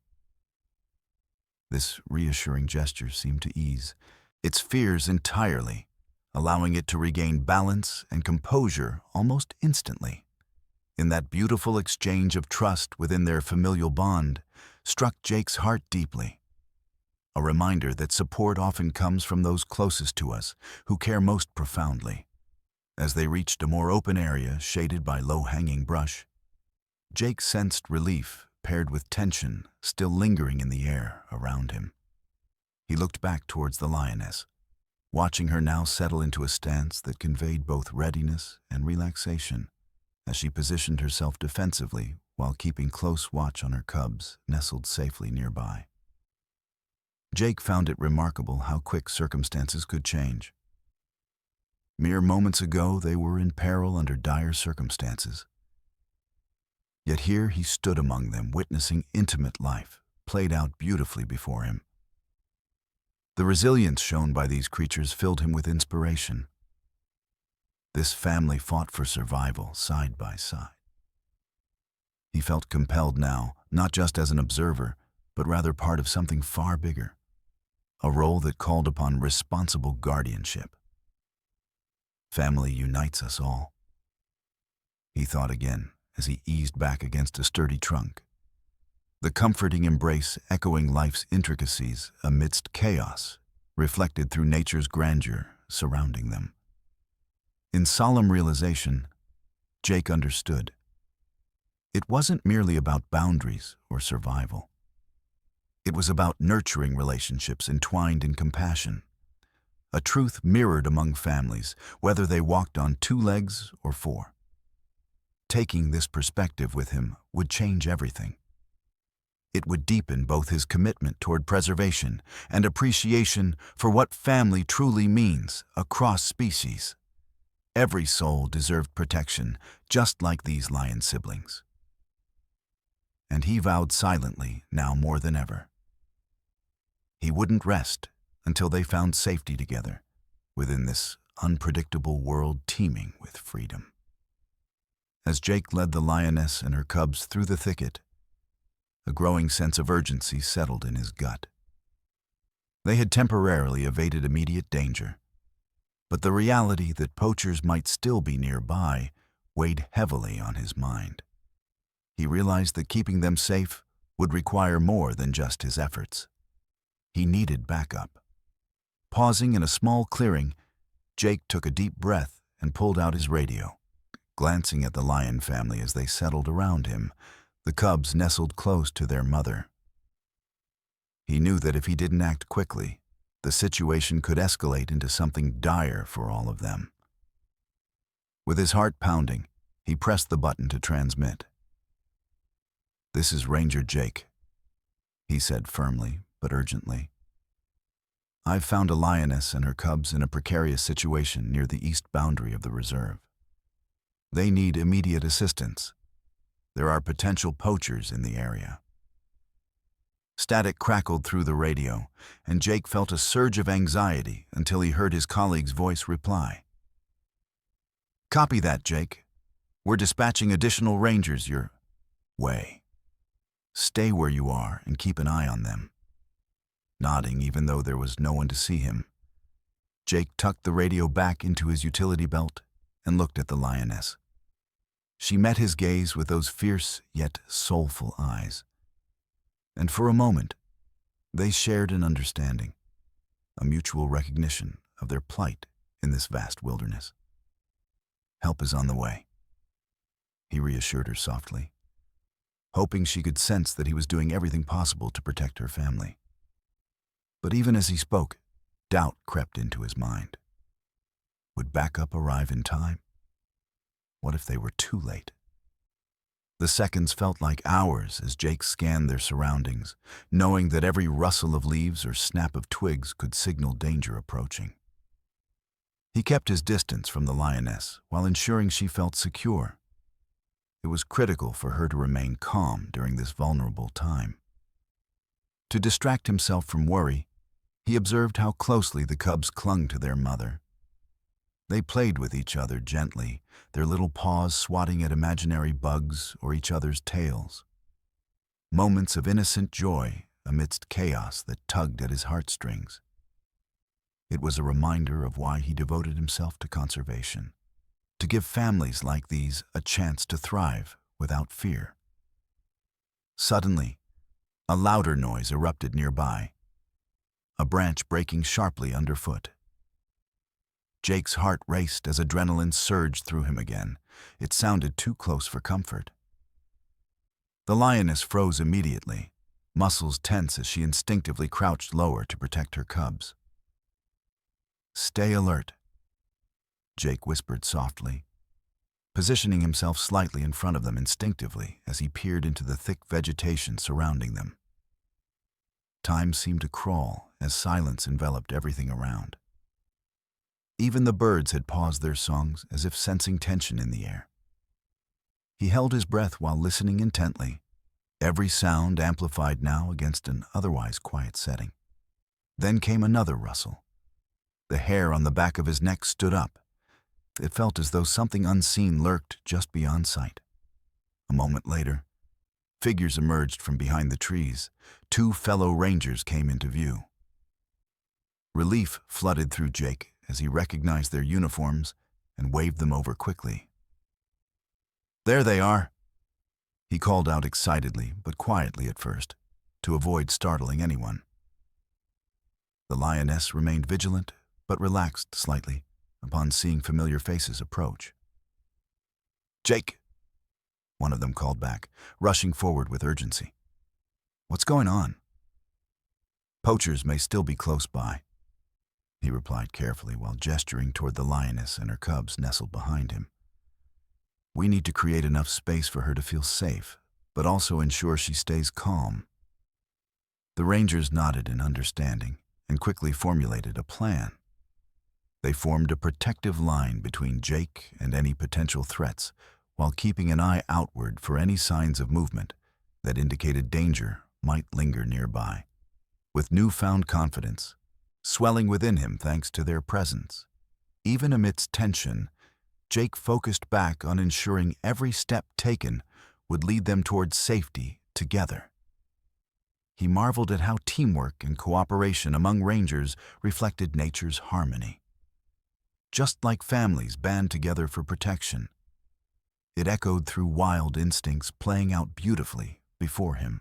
This reassuring gesture seemed to ease its fears entirely, allowing it to regain balance and composure almost instantly. In that beautiful exchange of trust within their familial bond struck Jake's heart deeply. A reminder that support often comes from those closest to us, who care most profoundly. As they reached a more open area shaded by low-hanging brush, Jake sensed relief paired with tension still lingering in the air around him. He looked back towards the lioness, watching her now settle into a stance that conveyed both readiness and relaxation as she positioned herself defensively while keeping close watch on her cubs nestled safely nearby. Jake found it remarkable how quick circumstances could change. Mere moments ago, they were in peril under dire circumstances. Yet here he stood among them, witnessing intimate life played out beautifully before him. The resilience shown by these creatures filled him with inspiration. This family fought for survival side by side. He felt compelled now, not just as an observer, but rather part of something far bigger, a role that called upon responsible guardianship. Family unites us all, he thought again as he eased back against a sturdy trunk, the comforting embrace echoing life's intricacies amidst chaos, reflected through nature's grandeur surrounding them. In solemn realization, Jake understood. It wasn't merely about boundaries or survival. It was about nurturing relationships entwined in compassion, a truth mirrored among families, whether they walked on 2 legs or 4. Taking this perspective with him would change everything. It would deepen both his commitment toward preservation and appreciation for what family truly means across species. Every soul deserved protection, just like these lion siblings. And he vowed silently, now more than ever. He wouldn't rest until they found safety together within this unpredictable world teeming with freedom. As Jake led the lioness and her cubs through the thicket, a growing sense of urgency settled in his gut. They had temporarily evaded immediate danger, but the reality that poachers might still be nearby weighed heavily on his mind. He realized that keeping them safe would require more than just his efforts. He needed backup. Pausing in a small clearing, Jake took a deep breath and pulled out his radio. Glancing at the lion family as they settled around him, the cubs nestled close to their mother. He knew that if he didn't act quickly, the situation could escalate into something dire for all of them. With his heart pounding, he pressed the button to transmit. "This is Ranger Jake," he said firmly but urgently. "I've found a lioness and her cubs in a precarious situation near the east boundary of the reserve. They need immediate assistance. There are potential poachers in the area." Static crackled through the radio, and Jake felt a surge of anxiety until he heard his colleague's voice reply. "Copy that, Jake. We're dispatching additional rangers your way. Stay where you are and keep an eye on them." Nodding even though there was no one to see him, Jake tucked the radio back into his utility belt and looked at the lioness. She met his gaze with those fierce yet soulful eyes. And for a moment, they shared an understanding. a mutual recognition of their plight in this vast wilderness. "Help is on the way," he reassured her softly, hoping she could sense that he was doing everything possible to protect her family. But even as he spoke, doubt crept into his mind. Would backup arrive in time? What if they were too late? The seconds felt like hours as Jake scanned their surroundings, knowing that every rustle of leaves or snap of twigs could signal danger approaching. He kept his distance from the lioness while ensuring she felt secure. It was critical for her to remain calm during this vulnerable time. To distract himself from worry, he observed how closely the cubs clung to their mother. They played with each other gently, their little paws swatting at imaginary bugs or each other's tails. Moments of innocent joy amidst chaos that tugged at his heartstrings. It was a reminder of why he devoted himself to conservation, to give families like these a chance to thrive without fear. Suddenly, a louder noise erupted nearby, a branch breaking sharply underfoot. Jake's heart raced as adrenaline surged through him again. It sounded too close for comfort. The lioness froze immediately, muscles tense as she instinctively crouched lower to protect her cubs. "Stay alert," Jake whispered softly, positioning himself slightly in front of them instinctively as he peered into the thick vegetation surrounding them. Time seemed to crawl as silence enveloped everything around. Even the birds had paused their songs as if sensing tension in the air. He held his breath while listening intently, every sound amplified now against an otherwise quiet setting. Then came another rustle. The hair on the back of his neck stood up. It felt as though something unseen lurked just beyond sight. A moment later, figures emerged from behind the trees. 2 fellow rangers came into view. Relief flooded through Jake as he recognized their uniforms and waved them over quickly. "There they are," he called out excitedly, but quietly at first, to avoid startling anyone. The lioness remained vigilant, but relaxed slightly upon seeing familiar faces approach. "Jake," one of them called back, rushing forward with urgency. "What's going on?" "Poachers may still be close by," he replied carefully while gesturing toward the lioness and her cubs nestled behind him. "We need to create enough space for her to feel safe, but also ensure she stays calm." The rangers nodded in understanding and quickly formulated a plan. They formed a protective line between Jake and any potential threats, while keeping an eye outward for any signs of movement that indicated danger might linger nearby. With newfound confidence, swelling within him thanks to their presence, even amidst tension, Jake focused back on ensuring every step taken would lead them towards safety together. He marveled at how teamwork and cooperation among rangers reflected nature's harmony. Just like families band together for protection, it echoed through wild instincts playing out beautifully before him.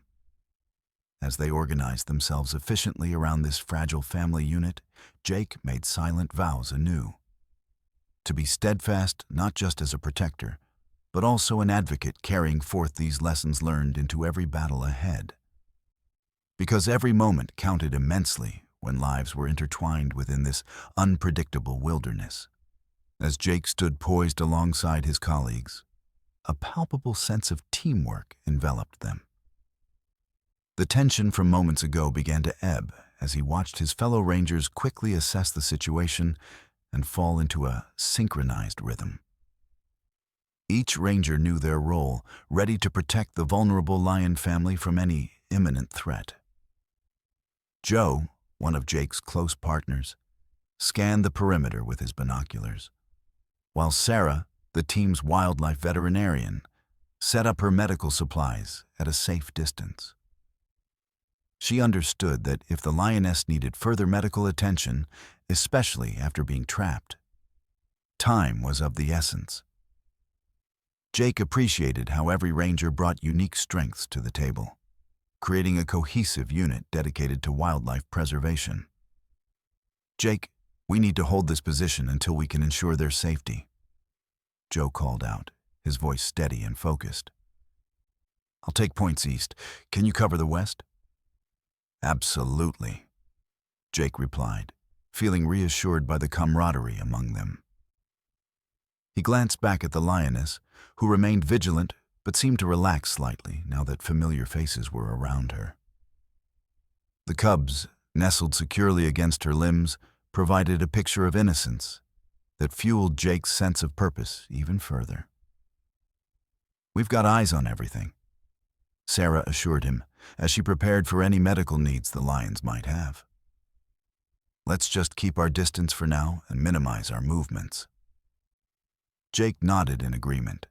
As they organized themselves efficiently around this fragile family unit, Jake made silent vows anew. To be steadfast not just as a protector, but also an advocate carrying forth these lessons learned into every battle ahead. Because every moment counted immensely when lives were intertwined within this unpredictable wilderness. As Jake stood poised alongside his colleagues, a palpable sense of teamwork enveloped them. The tension from moments ago began to ebb as he watched his fellow rangers quickly assess the situation and fall into a synchronized rhythm. Each ranger knew their role, ready to protect the vulnerable lion family from any imminent threat. Joe, one of Jake's close partners, scanned the perimeter with his binoculars, while Sarah, the team's wildlife veterinarian, set up her medical supplies at a safe distance. She understood that if the lioness needed further medical attention, especially after being trapped, time was of the essence. Jake appreciated how every ranger brought unique strengths to the table, creating a cohesive unit dedicated to wildlife preservation. Jake, we need to hold this position until we can ensure their safety, Joe called out, his voice steady and focused. I'll take points east. Can you cover the west? Absolutely, Jake replied, feeling reassured by the camaraderie among them. He glanced back at the Lioness, who remained vigilant but seemed to relax slightly now that familiar faces were around her. The cubs, nestled securely against her limbs, provided a picture of innocence that fueled Jake's sense of purpose even further. We've got eyes on everything, Sarah assured him as she prepared for any medical needs the lions might have. Let's just keep our distance for now and minimize our movements. Jake nodded in agreement,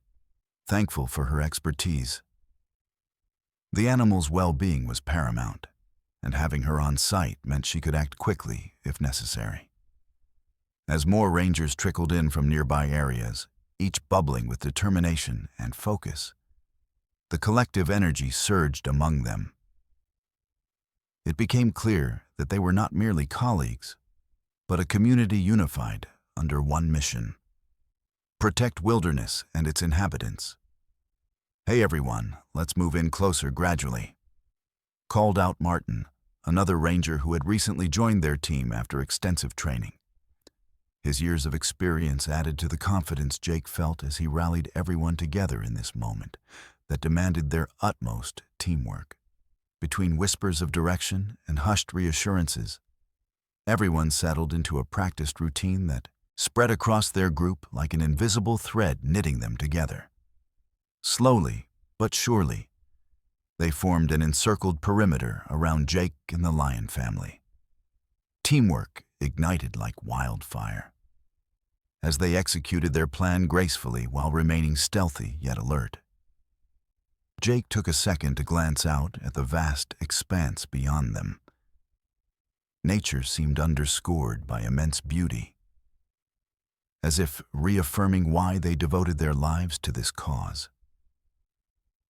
thankful for her expertise. The animal's well-being was paramount, and having her on site meant she could act quickly if necessary. As more rangers trickled in from nearby areas, each bubbling with determination and focus, the collective energy surged among them. It became clear that they were not merely colleagues, but a community unified under one mission: protect wilderness and its inhabitants. Hey everyone, let's move in closer gradually, called out Martin, another ranger who had recently joined their team after extensive training. His years of experience added to the confidence Jake felt as he rallied everyone together in this moment that demanded their utmost teamwork. Between whispers of direction and hushed reassurances, everyone settled into a practiced routine that spread across their group like an invisible thread knitting them together. Slowly, but surely, they formed an encircled perimeter around Jake and the lion family. Teamwork ignited like wildfire as they executed their plan gracefully while remaining stealthy yet alert. Jake took a second to glance out at the vast expanse beyond them. Nature seemed underscored by immense beauty, as if reaffirming why they devoted their lives to this cause.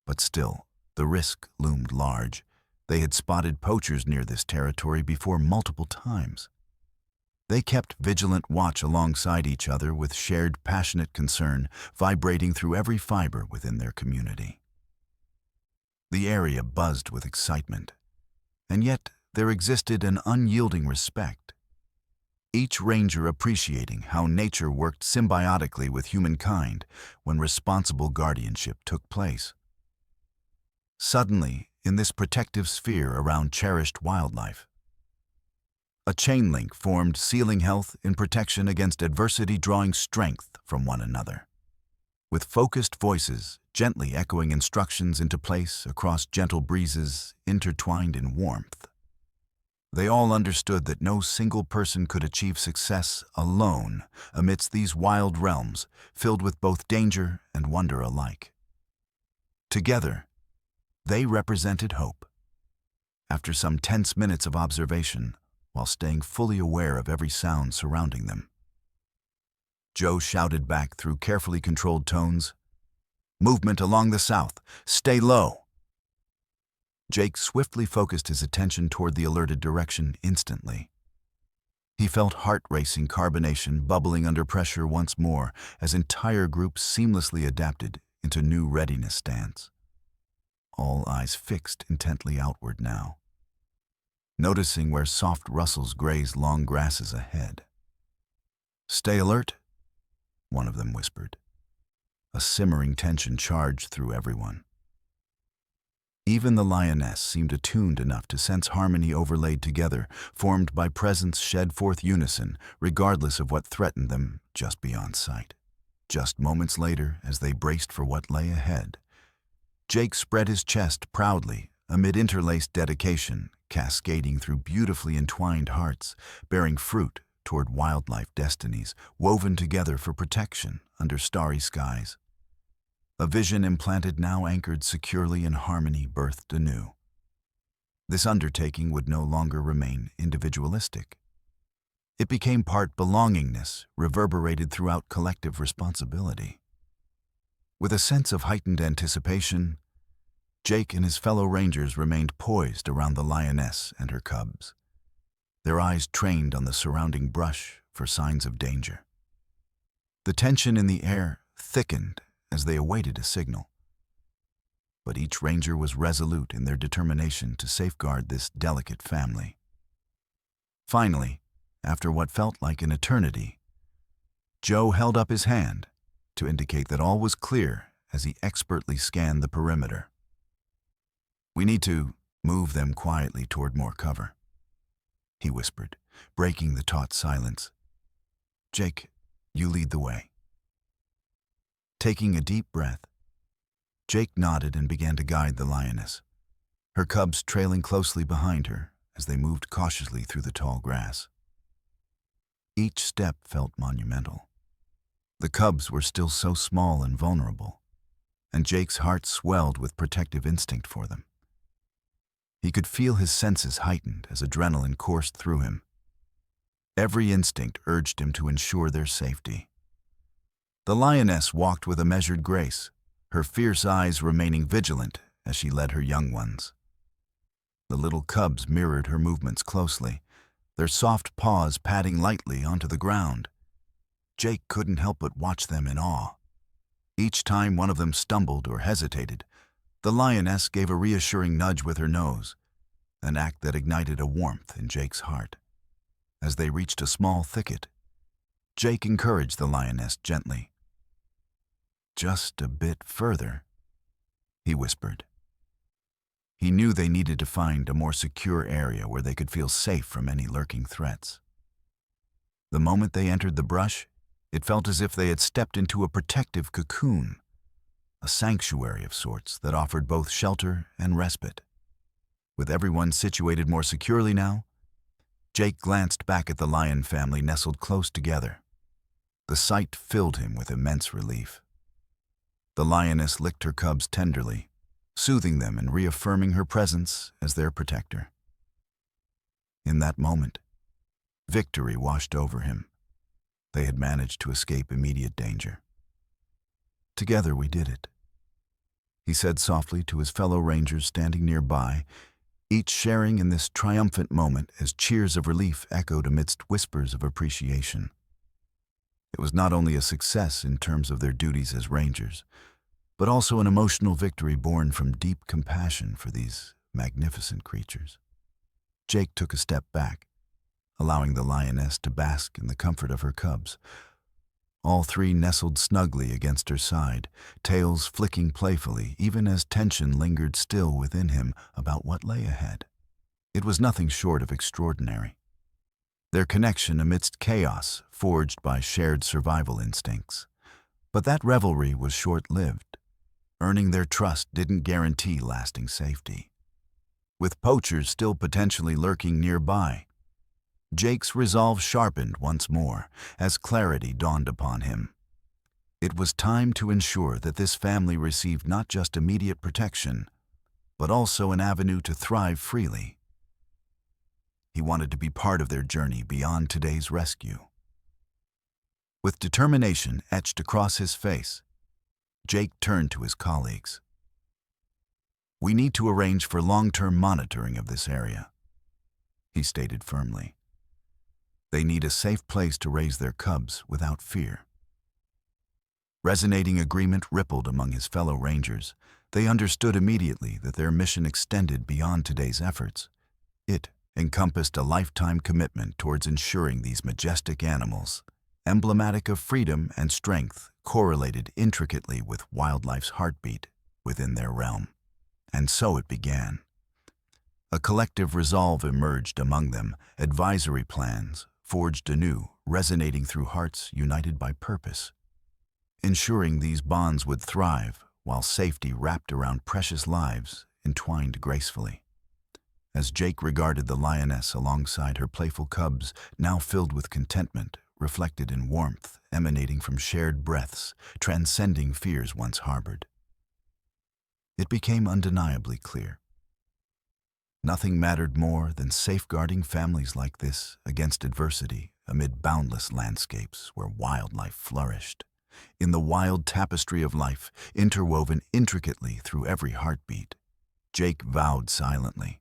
But still, the risk loomed large. They had spotted poachers near this territory before multiple times. They kept vigilant watch alongside each other with shared passionate concern vibrating through every fiber within their community. The area buzzed with excitement, and yet there existed an unyielding respect, each ranger appreciating how nature worked symbiotically with humankind when responsible guardianship took place. Suddenly, in this protective sphere around cherished wildlife, a chain link formed, sealing health in protection against adversity, drawing strength from one another. With focused voices gently echoing instructions into place across gentle breezes intertwined in warmth, they all understood that no single person could achieve success alone amidst these wild realms filled with both danger and wonder alike. Together, they represented hope. After some tense minutes of observation, while staying fully aware of every sound surrounding them, Joe shouted back through carefully controlled tones, "Movement along the south. Stay low." Jake swiftly focused his attention toward the alerted direction instantly. He felt heart-racing carbonation bubbling under pressure once more as entire groups seamlessly adapted into new readiness stance. All eyes fixed intently outward now, noticing where soft rustles grazed long grasses ahead. "Stay alert," one of them whispered. A simmering tension charged through everyone. Even the Lioness seemed attuned enough to sense harmony overlaid together, formed by presence shed forth unison, regardless of what threatened them just beyond sight. Just moments later, as they braced for what lay ahead, Jake spread his chest proudly amid interlaced dedication, cascading through beautifully entwined hearts, bearing fruit toward wildlife destinies, woven together for protection under starry skies. A vision implanted now anchored securely in harmony birthed anew. This undertaking would no longer remain individualistic. It became part belongingness, reverberated throughout collective responsibility. With a sense of heightened anticipation, Jake and his fellow rangers remained poised around the Lioness and her cubs. their eyes trained on the surrounding brush for signs of danger. The tension in the air thickened as they awaited a signal. But each ranger was resolute in their determination to safeguard this delicate family. Finally, after what felt like an eternity, Joe held up his hand to indicate that all was clear as he expertly scanned the perimeter. "We need to move them quietly toward more cover," he whispered, breaking the taut silence. "Jake, you lead the way." Taking a deep breath, Jake nodded and began to guide the lioness, her cubs trailing closely behind her as they moved cautiously through the tall grass. Each step felt monumental. The cubs were still so small and vulnerable, and Jake's heart swelled with protective instinct for them. He could feel his senses heightened as adrenaline coursed through him. Every instinct urged him to ensure their safety. The lioness walked with a measured grace, her fierce eyes remaining vigilant as she led her young ones. The little cubs mirrored her movements closely, their soft paws padding lightly onto the ground. Jake couldn't help but watch them in awe. Each time one of them stumbled or hesitated, the lioness gave a reassuring nudge with her nose, an act that ignited a warmth in Jake's heart. As they reached a small thicket, Jake encouraged the lioness gently. "Just a bit further," he whispered. He knew they needed to find a more secure area where they could feel safe from any lurking threats. The moment they entered the brush, it felt as if they had stepped into a protective cocoon, a sanctuary of sorts that offered both shelter and respite. With everyone situated more securely now, Jake glanced back at the lion family nestled close together. The sight filled him with immense relief. The lioness licked her cubs tenderly, soothing them and reaffirming her presence as their protector. In that moment, victory washed over him. They had managed to escape immediate danger. "Together we did it," he said softly to his fellow rangers standing nearby, each sharing in this triumphant moment as cheers of relief echoed amidst whispers of appreciation. It was not only a success in terms of their duties as rangers, but also an emotional victory born from deep compassion for these magnificent creatures. Jake took a step back, allowing the lioness to bask in the comfort of her cubs. All three nestled snugly against her side, tails flicking playfully, even as tension lingered still within him about what lay ahead. It was nothing short of extraordinary. Their connection amidst chaos, forged by shared survival instincts. But that revelry was short-lived. Earning their trust didn't guarantee lasting safety. With poachers still potentially lurking nearby, Jake's resolve sharpened once more as clarity dawned upon him. It was time to ensure that this family received not just immediate protection, but also an avenue to thrive freely. He wanted to be part of their journey beyond today's rescue. With determination etched across his face, Jake turned to his colleagues. "We need to arrange for long-term monitoring of this area," he stated firmly. "They need a safe place to raise their cubs without fear." Resonating agreement rippled among his fellow rangers. They understood immediately that their mission extended beyond today's efforts. It encompassed a lifetime commitment towards ensuring these majestic animals, emblematic of freedom and strength, correlated intricately with wildlife's heartbeat within their realm. And so it began. A collective resolve emerged among them, advisory plans forged anew, resonating through hearts united by purpose. Ensuring these bonds would thrive while safety wrapped around precious lives entwined gracefully. As Jake regarded the lioness alongside her playful cubs, now filled with contentment, reflected in warmth emanating from shared breaths, transcending fears once harbored, it became undeniably clear. Nothing mattered more than safeguarding families like this against adversity amid boundless landscapes where wildlife flourished. In the wild tapestry of life, interwoven intricately through every heartbeat, Jake vowed silently.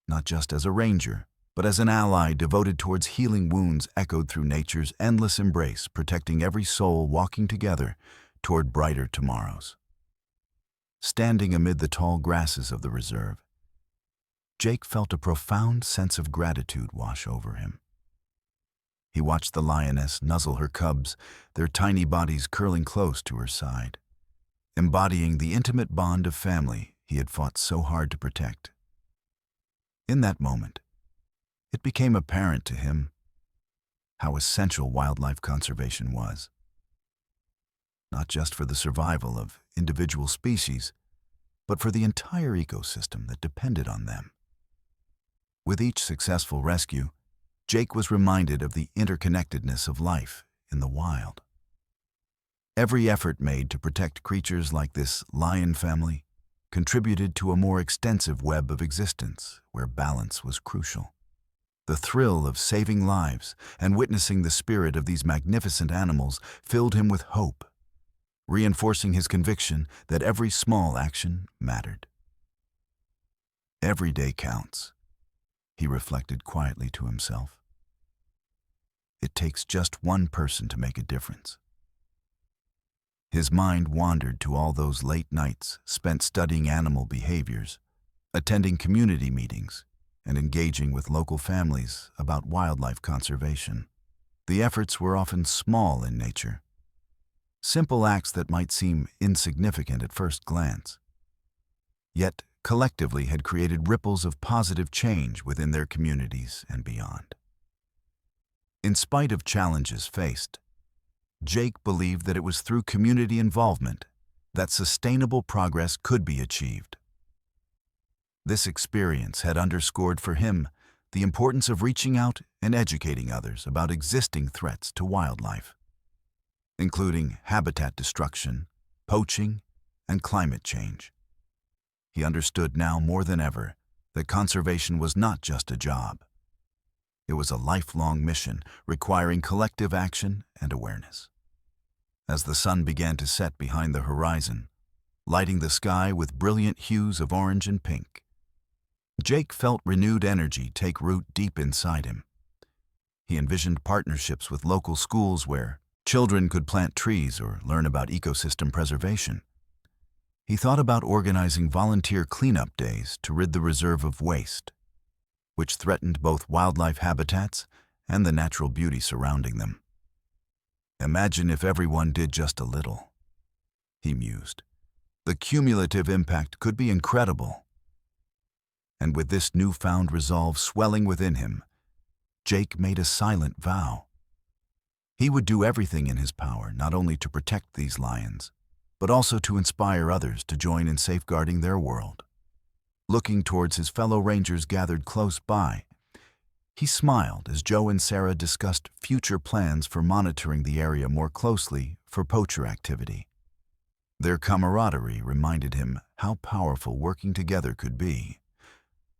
Not just as a ranger, but as an ally devoted towards healing wounds echoed through nature's endless embrace, protecting every soul walking together toward brighter tomorrows. Standing amid the tall grasses of the reserve, Jake felt a profound sense of gratitude wash over him. He watched the lioness nuzzle her cubs, their tiny bodies curling close to her side, embodying the intimate bond of family he had fought so hard to protect. In that moment, it became apparent to him how essential wildlife conservation was, not just for the survival of individual species, but for the entire ecosystem that depended on them. With each successful rescue, Jake was reminded of the interconnectedness of life in the wild. Every effort made to protect creatures like this lion family contributed to a more extensive web of existence where balance was crucial. The thrill of saving lives and witnessing the spirit of these magnificent animals filled him with hope, reinforcing his conviction that every small action mattered. Every day counts, he reflected quietly to himself. It takes just one person to make a difference. His mind wandered to all those late nights spent studying animal behaviors, attending community meetings, and engaging with local families about wildlife conservation. The efforts were often small in nature, simple acts that might seem insignificant at first glance, yet collectively had created ripples of positive change within their communities and beyond. In spite of challenges faced, Jake believed that it was through community involvement that sustainable progress could be achieved. This experience had underscored for him the importance of reaching out and educating others about existing threats to wildlife, including habitat destruction, poaching, and climate change. He understood now more than ever that conservation was not just a job. It was a lifelong mission requiring collective action and awareness. As the sun began to set behind the horizon, lighting the sky with brilliant hues of orange and pink, Jake felt renewed energy take root deep inside him. He envisioned partnerships with local schools where children could plant trees or learn about ecosystem preservation. He thought about organizing volunteer cleanup days to rid the reserve of waste, which threatened both wildlife habitats and the natural beauty surrounding them. Imagine if everyone did just a little, he mused. The cumulative impact could be incredible. And with this newfound resolve swelling within him, Jake made a silent vow. He would do everything in his power not only to protect these lions, but also to inspire others to join in safeguarding their world. Looking towards his fellow rangers gathered close by, he smiled as Joe and Sarah discussed future plans for monitoring the area more closely for poacher activity. Their camaraderie reminded him how powerful working together could be,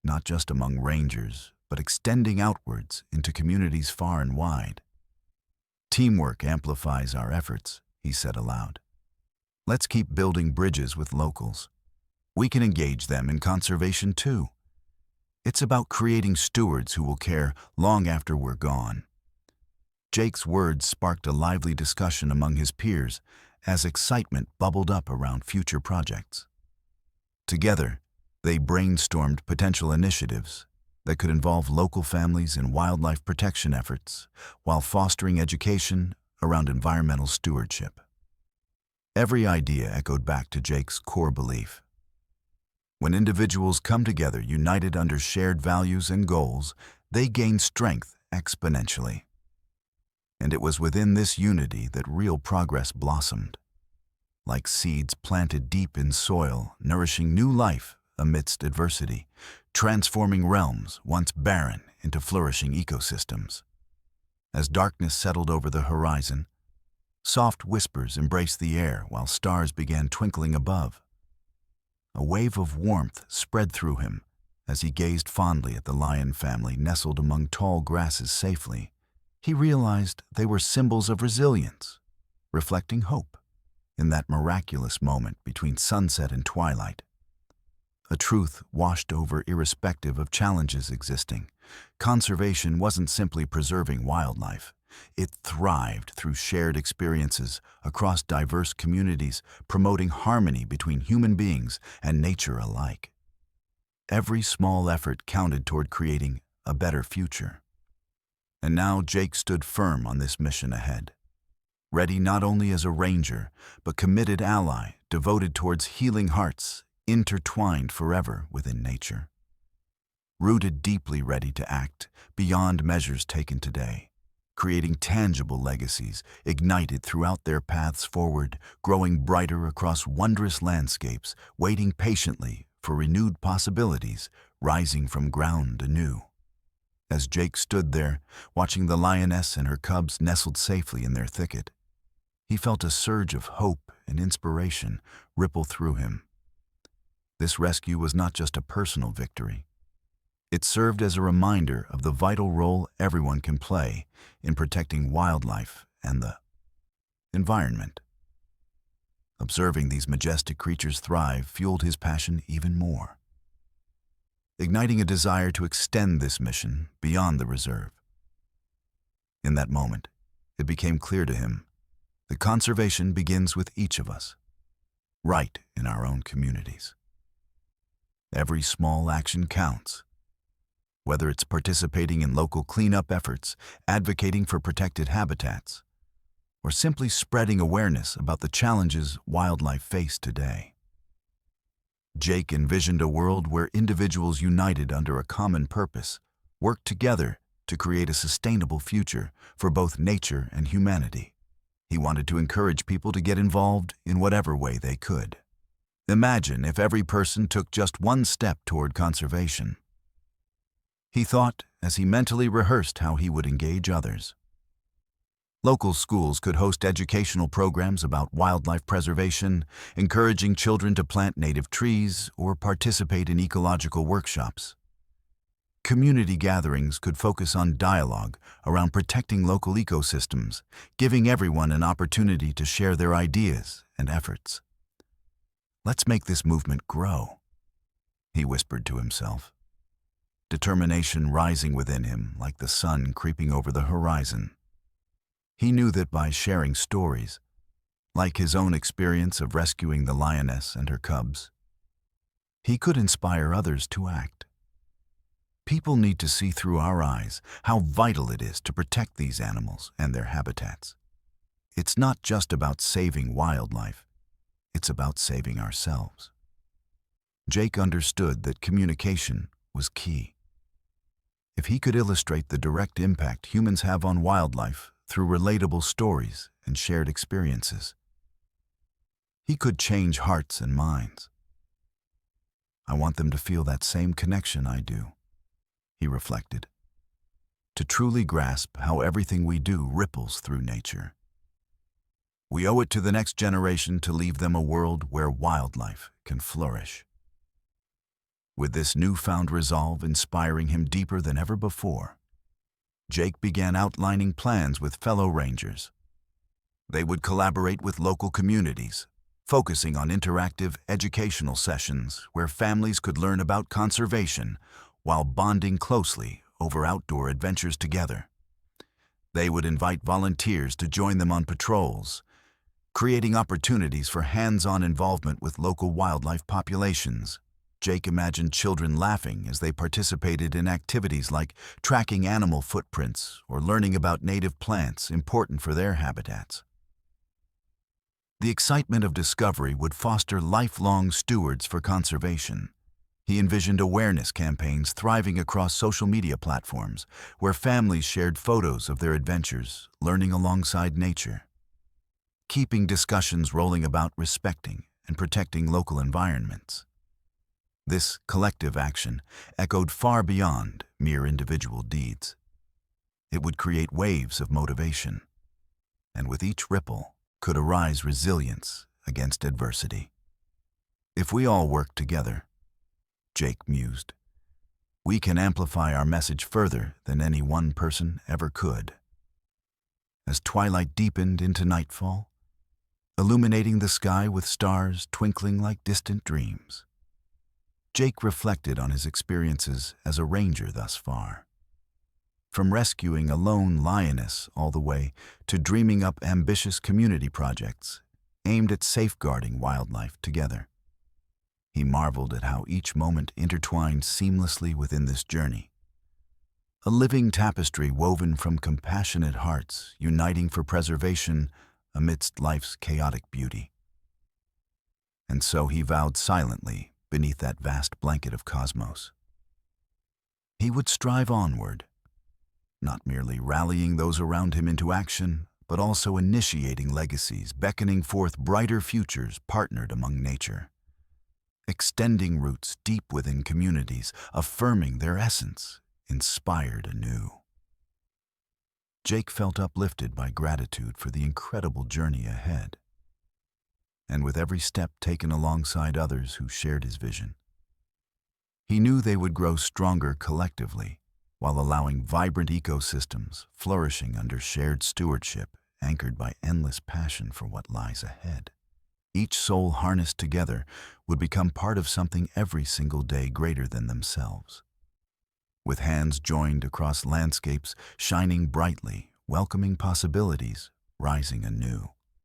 not just among rangers, but extending outwards into communities far and wide. Teamwork amplifies our efforts, he said aloud. Let's keep building bridges with locals. We can engage them in conservation too. It's about creating stewards who will care long after we're gone. Jake's words sparked a lively discussion among his peers as excitement bubbled up around future projects. Together, they brainstormed potential initiatives that could involve local families in wildlife protection efforts while fostering education around environmental stewardship. Every idea echoed back to Jake's core belief. When individuals come together united under shared values and goals, they gain strength exponentially. And it was within this unity that real progress blossomed, like seeds planted deep in soil, nourishing new life amidst adversity, transforming realms once barren into flourishing ecosystems. As darkness settled over the horizon, soft whispers embraced the air while stars began twinkling above. A wave of warmth spread through him as he gazed fondly at the lion family nestled among tall grasses safely. He realized they were symbols of resilience, reflecting hope in that miraculous moment between sunset and twilight. a truth washed over irrespective of challenges existing. Conservation wasn't simply preserving wildlife. It thrived through shared experiences across diverse communities, promoting harmony between human beings and nature alike. Every small effort counted toward creating a better future. And now Jake stood firm on this mission ahead, ready not only as a ranger, but committed ally, devoted towards healing hearts, intertwined forever within nature. Rooted deeply ready to act beyond measures taken today, creating tangible legacies ignited throughout their paths forward, growing brighter across wondrous landscapes, waiting patiently for renewed possibilities, rising from ground anew. As Jake stood there, watching the lioness and her cubs nestled safely in their thicket, he felt a surge of hope and inspiration ripple through him. This rescue was not just a personal victory. It served as a reminder of the vital role everyone can play in protecting wildlife and the environment. Observing these majestic creatures thrive fueled his passion even more, igniting a desire to extend this mission beyond the reserve. In that moment, it became clear to him that conservation begins with each of us, right in our own communities. Every small action counts, whether it's participating in local cleanup efforts, advocating for protected habitats, or simply spreading awareness about the challenges wildlife face today. Jake envisioned a world where individuals united under a common purpose worked together to create a sustainable future for both nature and humanity. He wanted to encourage people to get involved in whatever way they could. Imagine if every person took just one step toward conservation. He thought as he mentally rehearsed how he would engage others. Local schools could host educational programs about wildlife preservation, encouraging children to plant native trees or participate in ecological workshops. Community gatherings could focus on dialogue around protecting local ecosystems, giving everyone an opportunity to share their ideas and efforts. "Let's make this movement grow," he whispered to himself, determination rising within him like the sun creeping over the horizon. He knew that by sharing stories, like his own experience of rescuing the lioness and her cubs, he could inspire others to act. People need to see through our eyes how vital it is to protect these animals and their habitats. It's not just about saving wildlife, it's about saving ourselves. Jake understood that communication was key. If he could illustrate the direct impact humans have on wildlife through relatable stories and shared experiences, he could change hearts and minds. "I want them to feel that same connection I do," he reflected, "to truly grasp how everything we do ripples through nature. We owe it to the next generation to leave them a world where wildlife can flourish." With this newfound resolve inspiring him deeper than ever before, Jake began outlining plans with fellow rangers. They would collaborate with local communities, focusing on interactive educational sessions where families could learn about conservation while bonding closely over outdoor adventures together. They would invite volunteers to join them on patrols, creating opportunities for hands-on involvement with local wildlife populations. Jake imagined children laughing as they participated in activities like tracking animal footprints or learning about native plants important for their habitats. The excitement of discovery would foster lifelong stewards for conservation. He envisioned awareness campaigns thriving across social media platforms, where families shared photos of their adventures, learning alongside nature, keeping discussions rolling about respecting and protecting local environments. This collective action echoed far beyond mere individual deeds. It would create waves of motivation, and with each ripple could arise resilience against adversity. "If we all work together," Jake mused, "we can amplify our message further than any one person ever could." As twilight deepened into nightfall, illuminating the sky with stars twinkling like distant dreams, Jake reflected on his experiences as a ranger thus far. From rescuing a lone lioness all the way to dreaming up ambitious community projects aimed at safeguarding wildlife together. He marveled at how each moment intertwined seamlessly within this journey. A living tapestry woven from compassionate hearts uniting for preservation amidst life's chaotic beauty. And so he vowed silently beneath that vast blanket of cosmos. He would strive onward, not merely rallying those around him into action, but also initiating legacies, beckoning forth brighter futures partnered among nature. Extending roots deep within communities, affirming their essence, inspired anew. Jake felt uplifted by gratitude for the incredible journey ahead. And with every step taken alongside others who shared his vision, he knew they would grow stronger collectively, while allowing vibrant ecosystems flourishing under shared stewardship anchored by endless passion for what lies ahead. Each soul harnessed together would become part of something every single day greater than themselves. With hands joined across landscapes shining brightly, welcoming possibilities, rising anew.